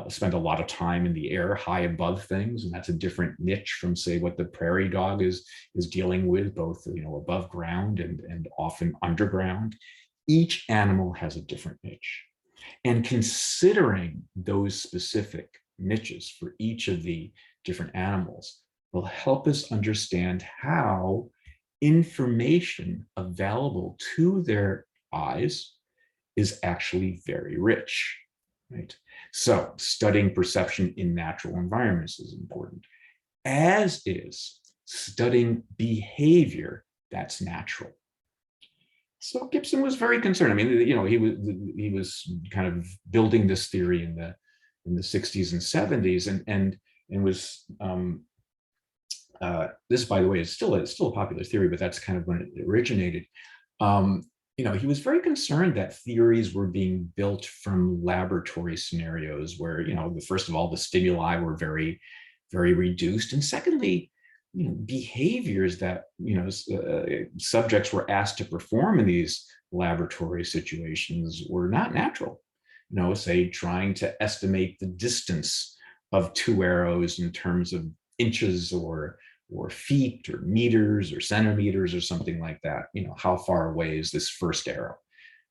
S1: spend a lot of time in the air, high above things, and that's a different niche from, say, what the prairie dog is dealing with, both above ground and often underground. Each animal has a different niche, and considering those specific niches for each of the different animals will help us understand how information available to their eyes is actually very rich, right? So studying perception in natural environments is important, as is studying behavior that's natural. So Gibson was very concerned. I mean, you know, he was kind of building this theory in the 60s and 70s, and was this, by the way, is still a popular theory, but that's kind of when it originated. You know, he was very concerned that theories were being built from laboratory scenarios where, you know, first of all, the stimuli were very, very reduced, and secondly, you know, behaviors that, you know, subjects were asked to perform in these laboratory situations were not natural. You know, say trying to estimate the distance of two arrows in terms of inches or feet or meters or centimeters or something like that. You know, how far away is this first arrow?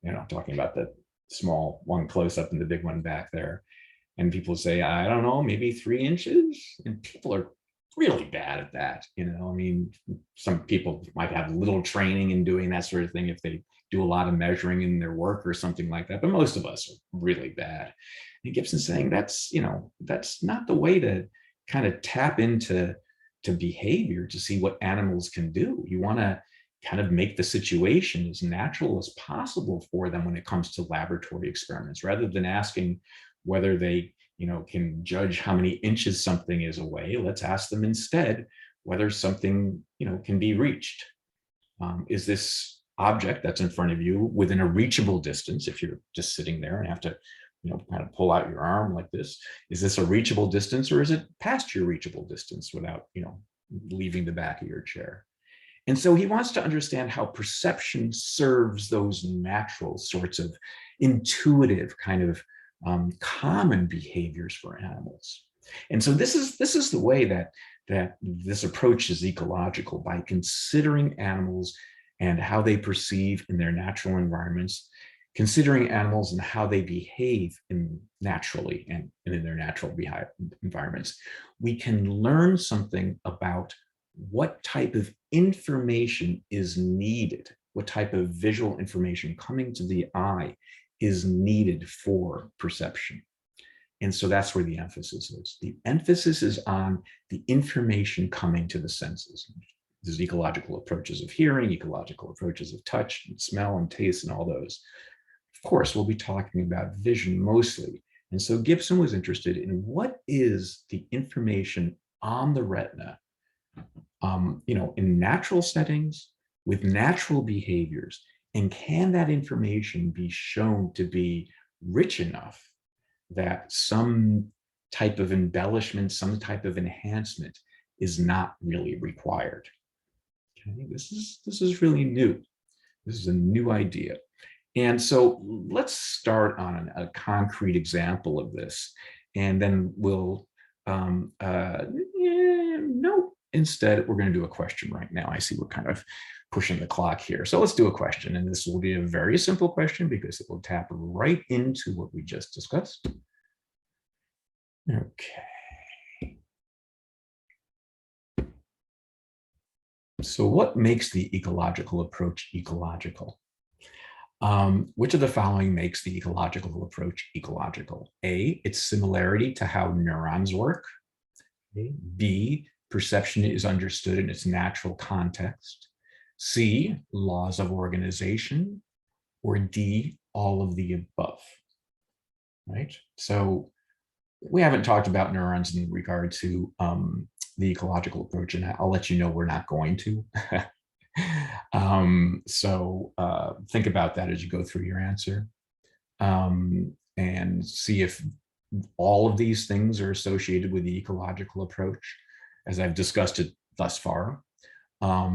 S1: You know, talking about the small one close up and the big one back there. And people say, I don't know, maybe 3 inches. And people are really bad at that. You know, I mean, some people might have little training in doing that sort of thing if they do a lot of measuring in their work or something like that. But most of us are really bad. And Gibson's saying that's, you know, that's not the way to kind of tap into behavior to see what animals can do. You want to kind of make the situation as natural as possible for them when it comes to laboratory experiments, rather than asking whether they, you know, can judge how many inches something is away. Let's ask them instead whether something, you know, can be reached. Is this object that's in front of you within a reachable distance? If you're just sitting there and have to, you know, kind of pull out your arm like this, is this a reachable distance, or is it past your reachable distance without, you know, leaving the back of your chair? And so he wants to understand how perception serves those natural sorts of intuitive kind of common behaviors for animals. And so this is the way that this approach is ecological, by considering animals and how they perceive in their natural environments, considering animals and how they behave naturally and in their natural environments. We can learn something about what type of information is needed, what type of visual information coming to the eye is needed for perception. And so that's where the emphasis is. The emphasis is on the information coming to the senses. There's ecological approaches of hearing, ecological approaches of touch and smell and taste and all those. Of course, we'll be talking about vision mostly. And so Gibson was interested in what is the information on the retina, you know, in natural settings with natural behaviors, and can that information be shown to be rich enough that some type of embellishment, some type of enhancement is not really required? Okay, this is really new. This is a new idea. And so let's start on a concrete example of this, and then we'll, no, instead, we're going to do a question right now. I see we're kind of pushing the clock here. So let's do a question. And this will be a very simple question because it will tap right into what we just discussed. Okay. So what makes the ecological approach ecological? Which of the following makes the ecological approach ecological? A, its similarity to how neurons work. B, perception is understood in its natural context. C, laws of organization. Or D, all of the above. Right? So we haven't talked about neurons in regard to the ecological approach, and I'll let you know we're not going to. So think about that as you go through your answer, and see if all of these things are associated with the ecological approach as I've discussed it thus far, or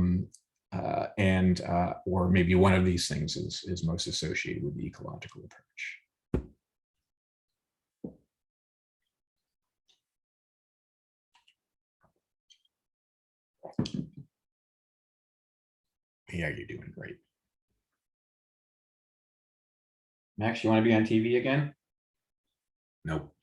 S1: maybe one of these things is most associated with the ecological approach. Yeah, you're doing great. Max, you want to be on TV again? Nope.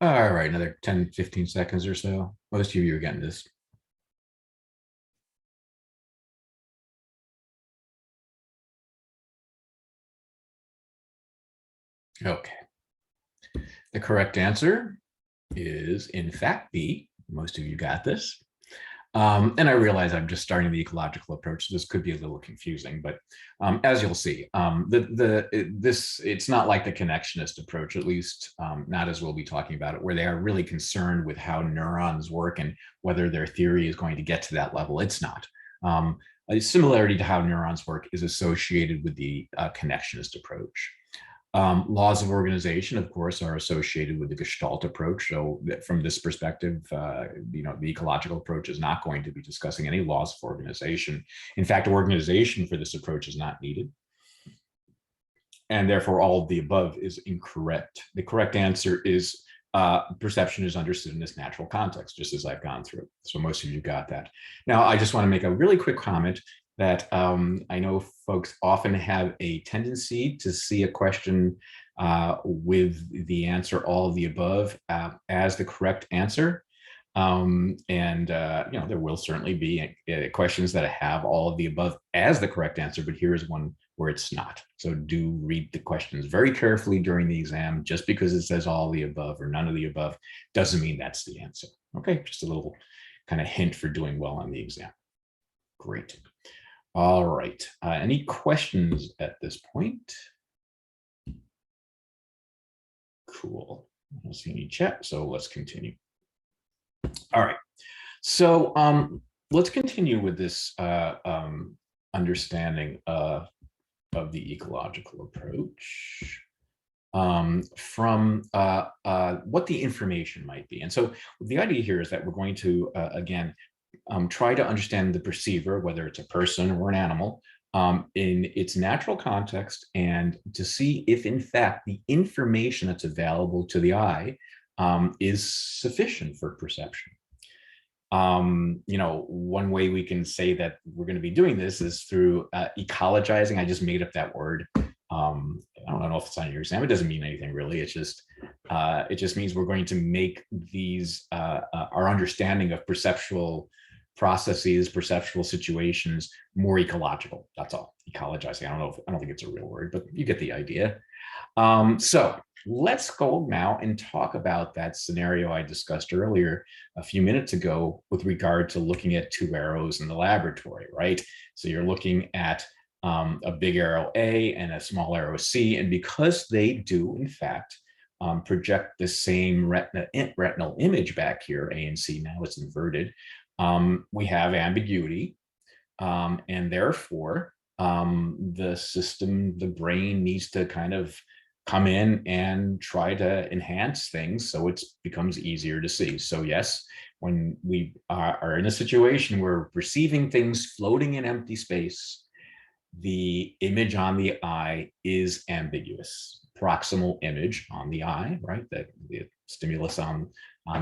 S1: All right, another 10, 15 seconds or so. Most of you are getting this. Okay. The correct answer is, in fact, B. Most of you got this. And I realize I'm just starting the ecological approach, so this could be a little confusing, but as you'll see, it's not like the connectionist approach, at least not as we'll be talking about it, where they are really concerned with how neurons work and whether their theory is going to get to that level. It's not. A similarity to how neurons work is associated with the connectionist approach. Laws of organization, of course, are associated with the Gestalt approach. So from this perspective, the ecological approach is not going to be discussing any laws of organization. In fact, organization for this approach is not needed. And therefore, all of the above is incorrect. The correct answer is perception is understood in this natural context, just as I've gone through. So most of you got that. Now, I just want to make a really quick comment that I know folks often have a tendency to see a question with the answer all of the above as the correct answer. There will certainly be questions that have all of the above as the correct answer, but here is one where it's not. So do read the questions very carefully during the exam. Just because it says all of the above or none of the above doesn't mean that's the answer. Okay, just a little kind of hint for doing well on the exam. Great. All right. Any questions at this point? Cool. I don't see any chat, so let's continue. All right. So let's continue with this understanding of the ecological approach from what the information might be. And so the idea here is that we're going to, again, try to understand the perceiver, whether it's a person or an animal, in its natural context, and to see if, in fact, the information that's available to the eye is sufficient for perception. One way we can say that we're going to be doing this is through ecologizing. I just made up that word. I don't know if it's on your exam. It doesn't mean anything really. It just means we're going to make these our understanding of perceptual processes, perceptual situations more ecological. That's all. Ecologizing. I don't think it's a real word, but you get the idea. So let's go now and talk about that scenario I discussed earlier a few minutes ago with regard to looking at two arrows in the laboratory, right? So you're looking at a big arrow A and a small arrow C, and because they do, in fact, project the same retinal image back here, A and C, now it's inverted, we have ambiguity, and therefore the system, the brain needs to kind of come in and try to enhance things so it becomes easier to see. So yes, when we are in a situation where we're perceiving things floating in empty space, the image on the eye is ambiguous. Proximal image on the eye, right? That the stimulus on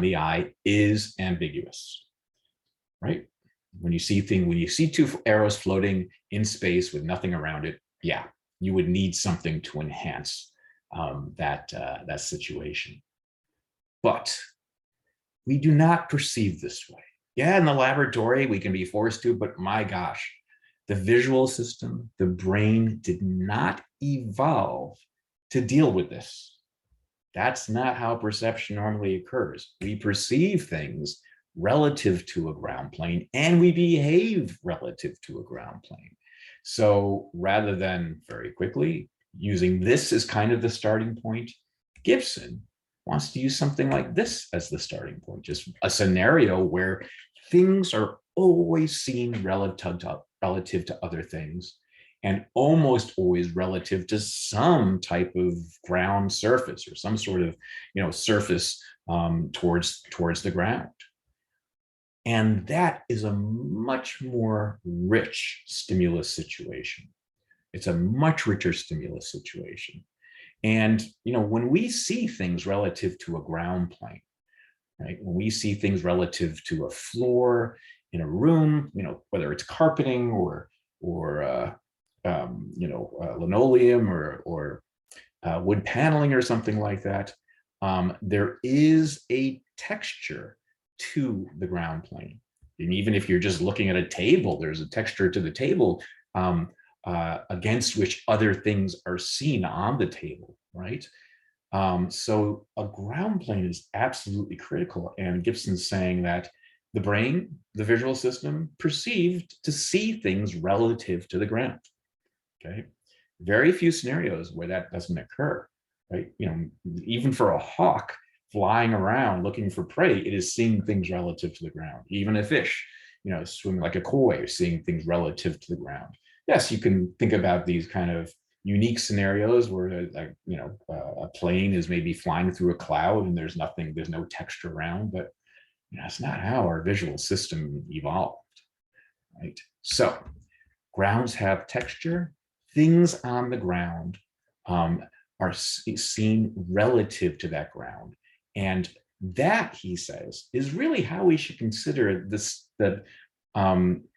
S1: the eye is ambiguous, right? When you see two arrows floating in space with nothing around it, yeah, you would need something to enhance that situation. But we do not perceive this way. Yeah, in the laboratory, we can be forced to, but my gosh, the visual system, the brain did not evolve to deal with this. That's not how perception normally occurs. We perceive things relative to a ground plane, and we behave relative to a ground plane. So rather than very quickly using this as kind of the starting point, Gibson wants to use something like this as the starting point, just a scenario where things are always seen relative to other things, and almost always relative to some type of ground surface or some sort of surface towards the ground. And that is a much more rich stimulus situation. It's a much richer stimulus situation. And when we see things relative to a ground plane, right? When we see things relative to a floor in a room, whether it's carpeting or linoleum or wood paneling or something like that, there is a texture to the ground plane. And even if you're just looking at a table, there's a texture to the table against which other things are seen on the table, right? So a ground plane is absolutely critical. And Gibson's saying that the brain, the visual system, perceived to see things relative to the ground. Okay, very few scenarios where that doesn't occur, right? Even for a hawk flying around looking for prey, it is seeing things relative to the ground. Even a fish, swimming like a koi, seeing things relative to the ground. Yes, you can think about these kind of unique scenarios where, like, a plane is maybe flying through a cloud and there's no texture around, but that's not how our visual system evolved, right? So grounds have texture. Things on the ground are seen relative to that ground. And that, he says, is really how we should consider the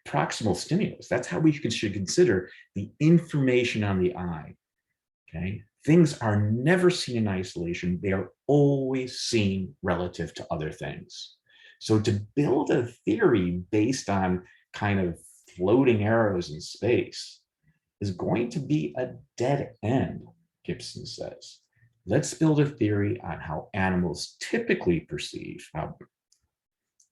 S1: proximal stimulus. That's how we should consider the information on the eye. Okay, things are never seen in isolation. They are always seen relative to other things. So to build a theory based on kind of floating arrows in space is going to be a dead end, Gibson says. Let's build a theory on how animals typically perceive, how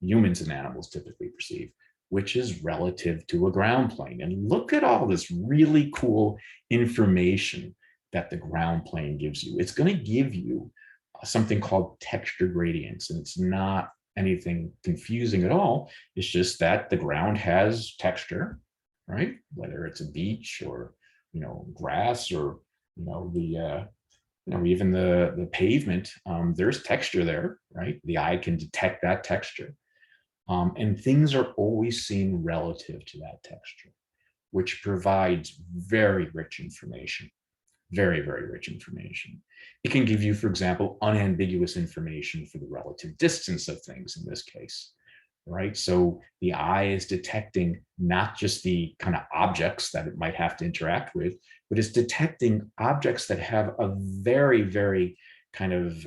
S1: humans and animals typically perceive, which is relative to a ground plane. And look at all this really cool information that the ground plane gives you. It's going to give you something called texture gradients, and it's not anything confusing at all. It's just that the ground has texture, right? Whether it's a beach or grass or even the pavement, there's texture there, right? The eye can detect that texture. And things are always seen relative to that texture, which provides very rich information, very, very rich information. It can give you, for example, unambiguous information for the relative distance of things in this case, right? So the eye is detecting not just the kind of objects that it might have to interact with, but it's detecting objects that have a very, very kind of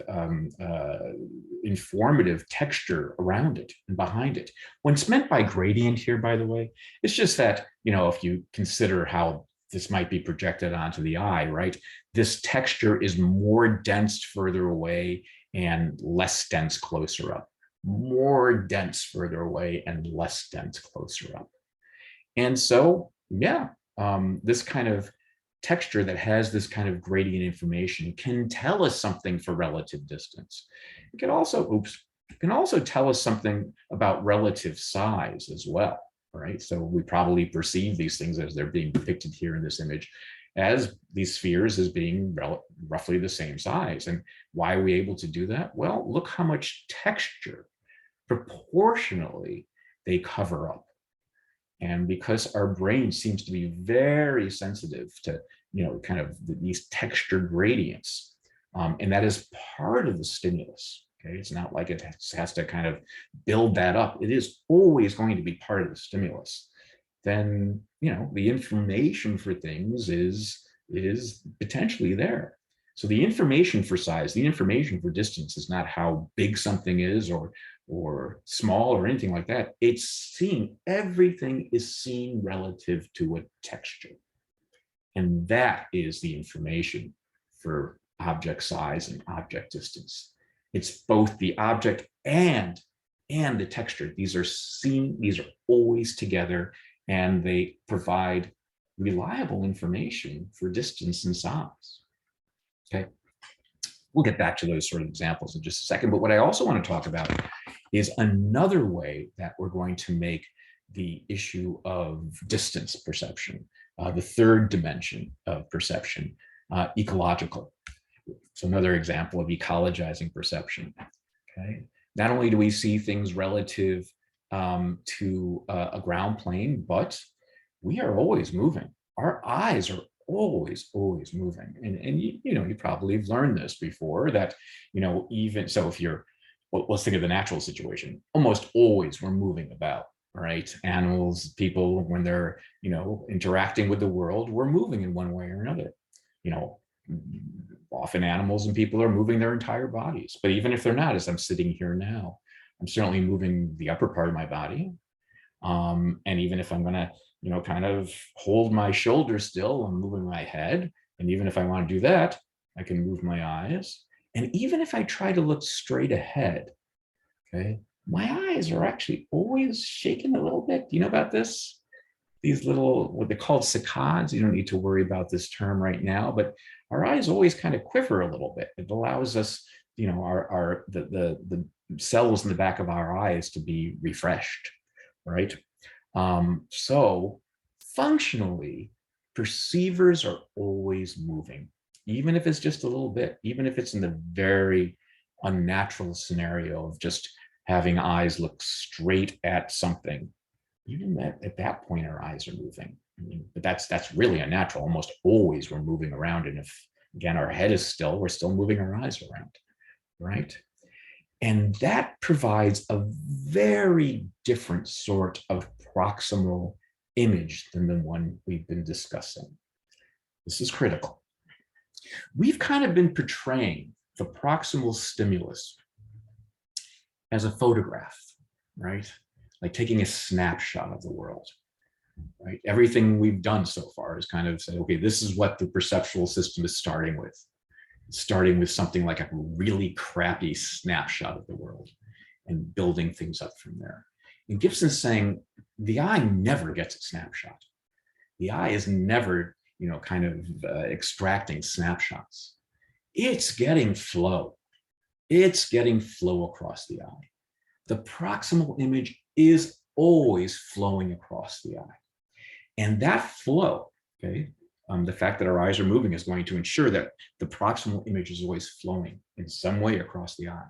S1: informative texture around it and behind it. What's meant by gradient here, by the way, it's just that, if you consider how this might be projected onto the eye, right? This texture is more dense further away and less dense closer up. More dense further away and less dense closer up. And so, yeah, this kind of texture that has this kind of gradient information can tell us something for relative distance. It can also tell us something about relative size as well, right? So we probably perceive these things as they're being depicted here in this image as these spheres as being roughly the same size. And why are we able to do that? Well, look how much texture proportionally they cover up. And because our brain seems to be very sensitive to, kind of these texture gradients, and that is part of the stimulus. Okay, it's not like it has to kind of build that up. It is always going to be part of the stimulus. Then, the information for things is potentially there. So the information for size, the information for distance is not how big something is or small or anything like that. It's seen, everything is seen relative to a texture. And that is the information for object size and object distance. It's both the object and the texture. These are always together, and they provide reliable information for distance and size. Okay. We'll get back to those sort of examples in just a second. But what I also want to talk about is another way that we're going to make the issue of distance perception, the third dimension of perception, ecological. So another example of ecologizing perception. Okay. Not only do we see things relative to a ground plane, but we are always moving. Our eyes are always moving. And you probably have learned this before, that, even so, if you're, let's think of the natural situation, almost always we're moving about, right? Animals, people, when they're, interacting with the world, we're moving in one way or another. often animals and people are moving their entire bodies. But even if they're not, as I'm sitting here now, I'm certainly moving the upper part of my body. And even if I'm going to, kind of hold my shoulders still, I'm moving my head. And even if I want to do that, I can move my eyes. And even if I try to look straight ahead, okay, my eyes are actually always shaking a little bit. Do you know about this? These little, what they're called saccades. You don't need to worry about this term right now, but our eyes always kind of quiver a little bit. It allows us, the cells in the back of our eyes to be refreshed, right? So functionally, perceivers are always moving, even if it's just a little bit, even if it's in the very unnatural scenario of just having eyes look straight at something. Even that, at that point, our eyes are moving. I mean, but that's really unnatural. Almost always we're moving around. And if, again, our head is still, we're still moving our eyes around, right? And that provides a very different sort of proximal image than the one we've been discussing. This is critical. We've kind of been portraying the proximal stimulus as a photograph, right? Like taking a snapshot of the world, right? Everything we've done so far is kind of say, okay, this is what the perceptual system is starting with. It's starting with something like a really crappy snapshot of the world and building things up from there. And Gibson's saying the eye never gets a snapshot. The eye is never, extracting snapshots. It's getting flow. It's getting flow across the eye. The proximal image is always flowing across the eye. And that flow, okay, the fact that our eyes are moving is going to ensure that the proximal image is always flowing in some way across the eye.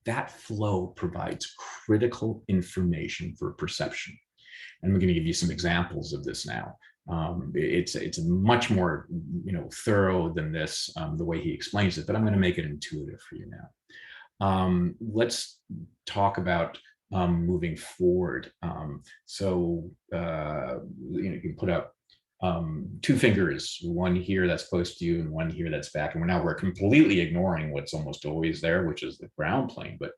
S1: That flow provides critical information for perception. And I'm going to give you some examples of this now. It's much more thorough than this, the way he explains it, but I'm going to make it intuitive for you now. Let's talk about moving forward. You can put up two fingers, one here that's close to you and one here that's back. And we're completely ignoring what's almost always there, which is the ground plane. But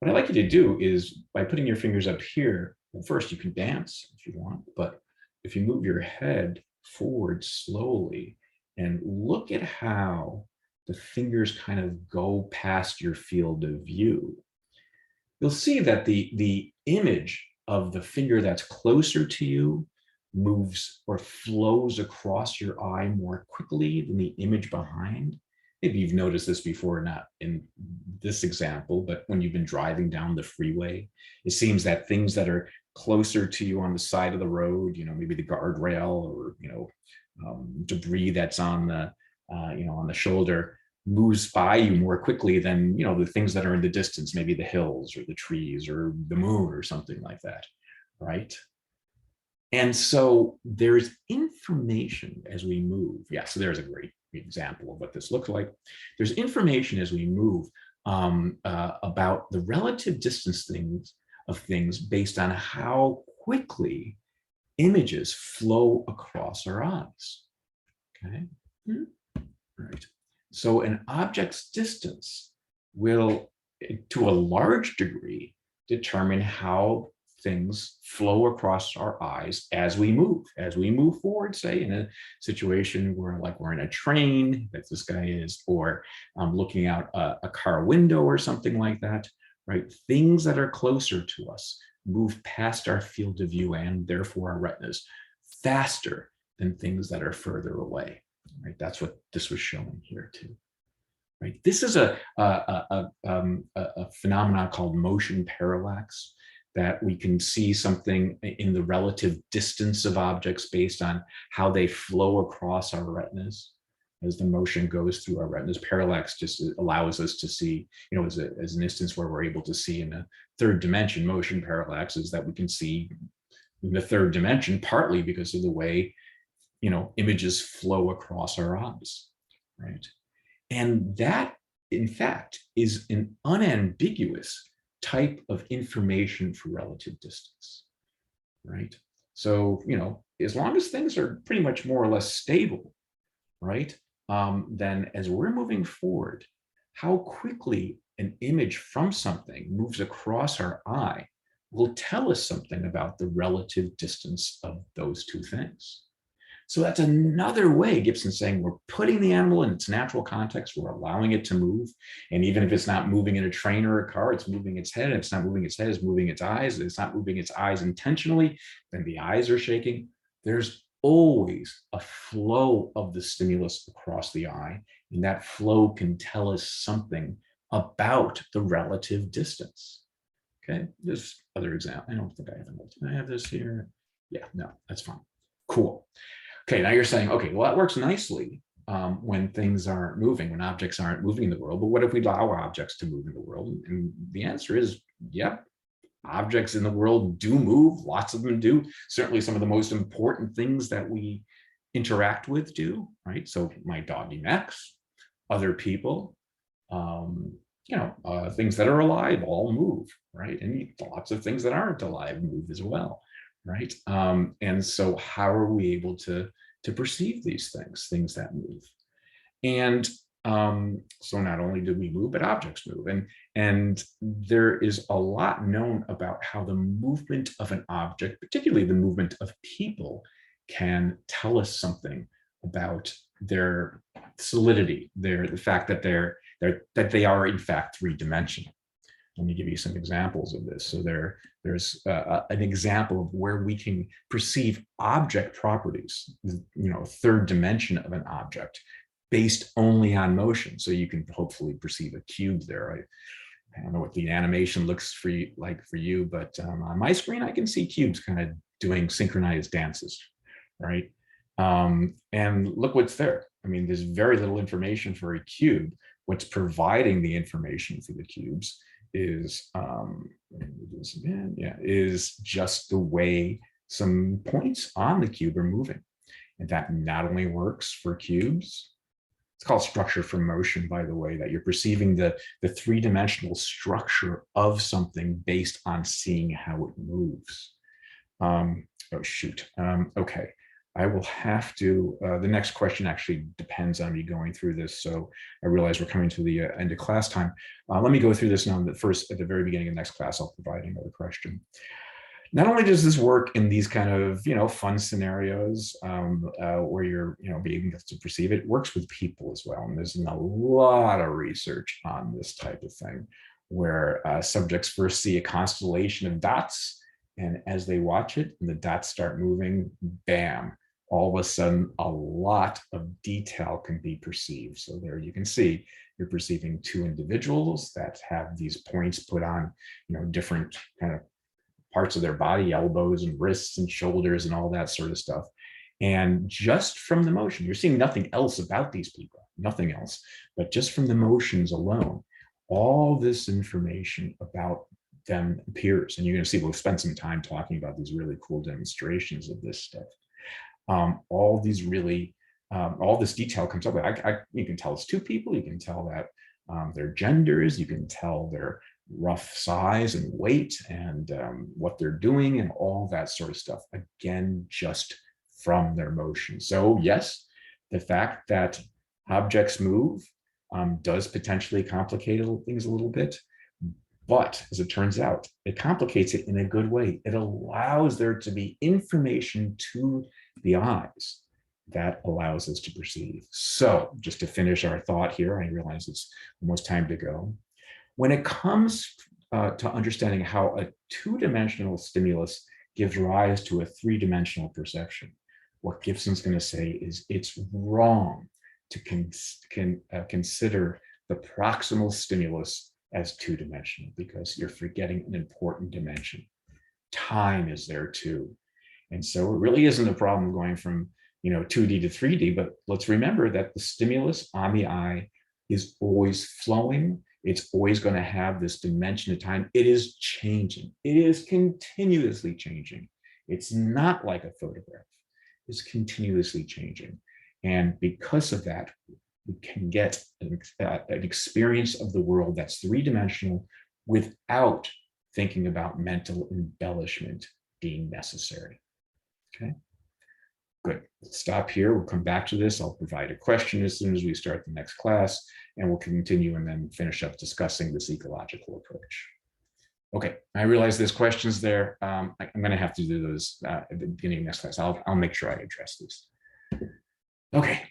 S1: what I'd like you to do is, by putting your fingers up here, well, first you can dance if you want, but if you move your head forward slowly and look at how the fingers kind of go past your field of view, you'll see that the image of the finger that's closer to you moves or flows across your eye more quickly than the image behind. Maybe you've noticed this before, not in this example, but when you've been driving down the freeway, it seems that things that are closer to you on the side of the road, maybe the guardrail or, debris that's on the, on the shoulder, moves by you more quickly than, the things that are in the distance, maybe the hills or the trees or the moon or something like that, right? And so there's information as we move. Yeah, so there's a great example of what this looks like. There's information as we move about the relative distance of things based on how quickly images flow across our eyes. Okay, right. So an object's distance will, to a large degree, determine how things flow across our eyes as we move forward, say in a situation where like we're in a train, that this guy is, or looking out a car window or something like that, right? Things that are closer to us move past our field of view and therefore our retinas faster than things that are further away, right? That's what this was showing here too. Right. This is a phenomenon called motion parallax, that we can see something in the relative distance of objects based on how they flow across our retinas as the motion goes through our retinas. Parallax just allows us to see, as an instance where we're able to see in a third dimension. Motion parallax is that we can see in the third dimension, partly because of the way, images flow across our eyes, right? And that, in fact, is an unambiguous type of information for relative distance, right? So, as long as things are pretty much more or less stable, right? then as we're moving forward, how quickly an image from something moves across our eye will tell us something about the relative distance of those two things. So that's another way Gibson's saying we're putting the animal in its natural context, we're allowing it to move. And even if it's not moving in a train or a car, it's moving its head. If it's not moving its head, it's moving its eyes. If it's not moving its eyes intentionally, then the eyes are shaking. There's always a flow of the stimulus across the eye, and that flow can tell us something about the relative distance. Okay, this other example. I don't think I have it. Do I have this here? Yeah, no, that's fine. Cool. Okay, now you're saying, okay, well, that works nicely when things aren't moving, when objects aren't moving in the world. But what if we allow objects to move in the world? And the answer is, yep, objects in the world do move. Lots of them do. Certainly some of the most important things that we interact with do, right? So my doggy Max, other people, things that are alive all move, right? And lots of things that aren't alive move as well, right? And so how are we able to perceive these things that move? And so not only do we move, but objects move. And there is a lot known about how the movement of an object, particularly the movement of people, can tell us something about their solidity, the fact that they are in fact three-dimensional. Let me give you some examples of this. So there's an example of where we can perceive object properties, third dimension of an object, based only on motion. So you can hopefully perceive a cube there. I don't know what the animation looks like for you, but on my screen, I can see cubes kind of doing synchronized dances, right? And look what's there. I mean, there's very little information for a cube. What's providing the information for the cubes is is just the way some points on the cube are moving. And that not only works for cubes, it's called structure for motion, by the way, that you're perceiving the three-dimensional structure of something based on seeing how it moves. Oh, shoot. Okay. I will have to, the next question actually depends on me going through this. So I realize we're coming to the end of class time. Let me go through this now. First, at the very beginning of the next class, I'll provide another question. Not only does this work in these kind of, fun scenarios where you're, being able to perceive it, works with people as well. And there's been a lot of research on this type of thing where subjects first see a constellation of dots, and as they watch it and the dots start moving, bam, all of a sudden, a lot of detail can be perceived. So there you can see you're perceiving two individuals that have these points put on, different kind of parts of their body, elbows and wrists and shoulders and all that sort of stuff. And just from the motion, you're seeing nothing else about these people, nothing else, but just from the motions alone, all this information about them appears. And you're going to see, we'll spend some time talking about these really cool demonstrations of this stuff. All this detail comes up. You can tell it's two people. You can tell that their genders. You can tell their rough size and weight and what they're doing and all that sort of stuff. Again, just from their motion. So yes, the fact that objects move does potentially complicate things a little bit. But as it turns out, it complicates it in a good way. It allows there to be information to the eyes that allows us to perceive. So just to finish our thought here, I realize it's almost time to go. When it comes to understanding how a two-dimensional stimulus gives rise to a three-dimensional perception, what Gibson's going to say is it's wrong to consider the proximal stimulus as two-dimensional, because you're forgetting an important dimension. Time is there too. And so it really isn't a problem going from 2D to 3D, but let's remember that the stimulus on the eye is always flowing. It's always going to have this dimension of time. It is changing. It is continuously changing. It's not like a photograph. It's continuously changing. And because of that, we can get an experience of the world that's three-dimensional without thinking about mental embellishment being necessary. Okay. Good. Let's stop here. We'll come back to this. I'll provide a question as soon as we start the next class, and we'll continue and then finish up discussing this ecological approach. Okay, I realize there's questions there. I'm going to have to do those at the beginning of next class. I'll make sure I address these. Okay,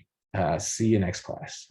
S1: see you next class.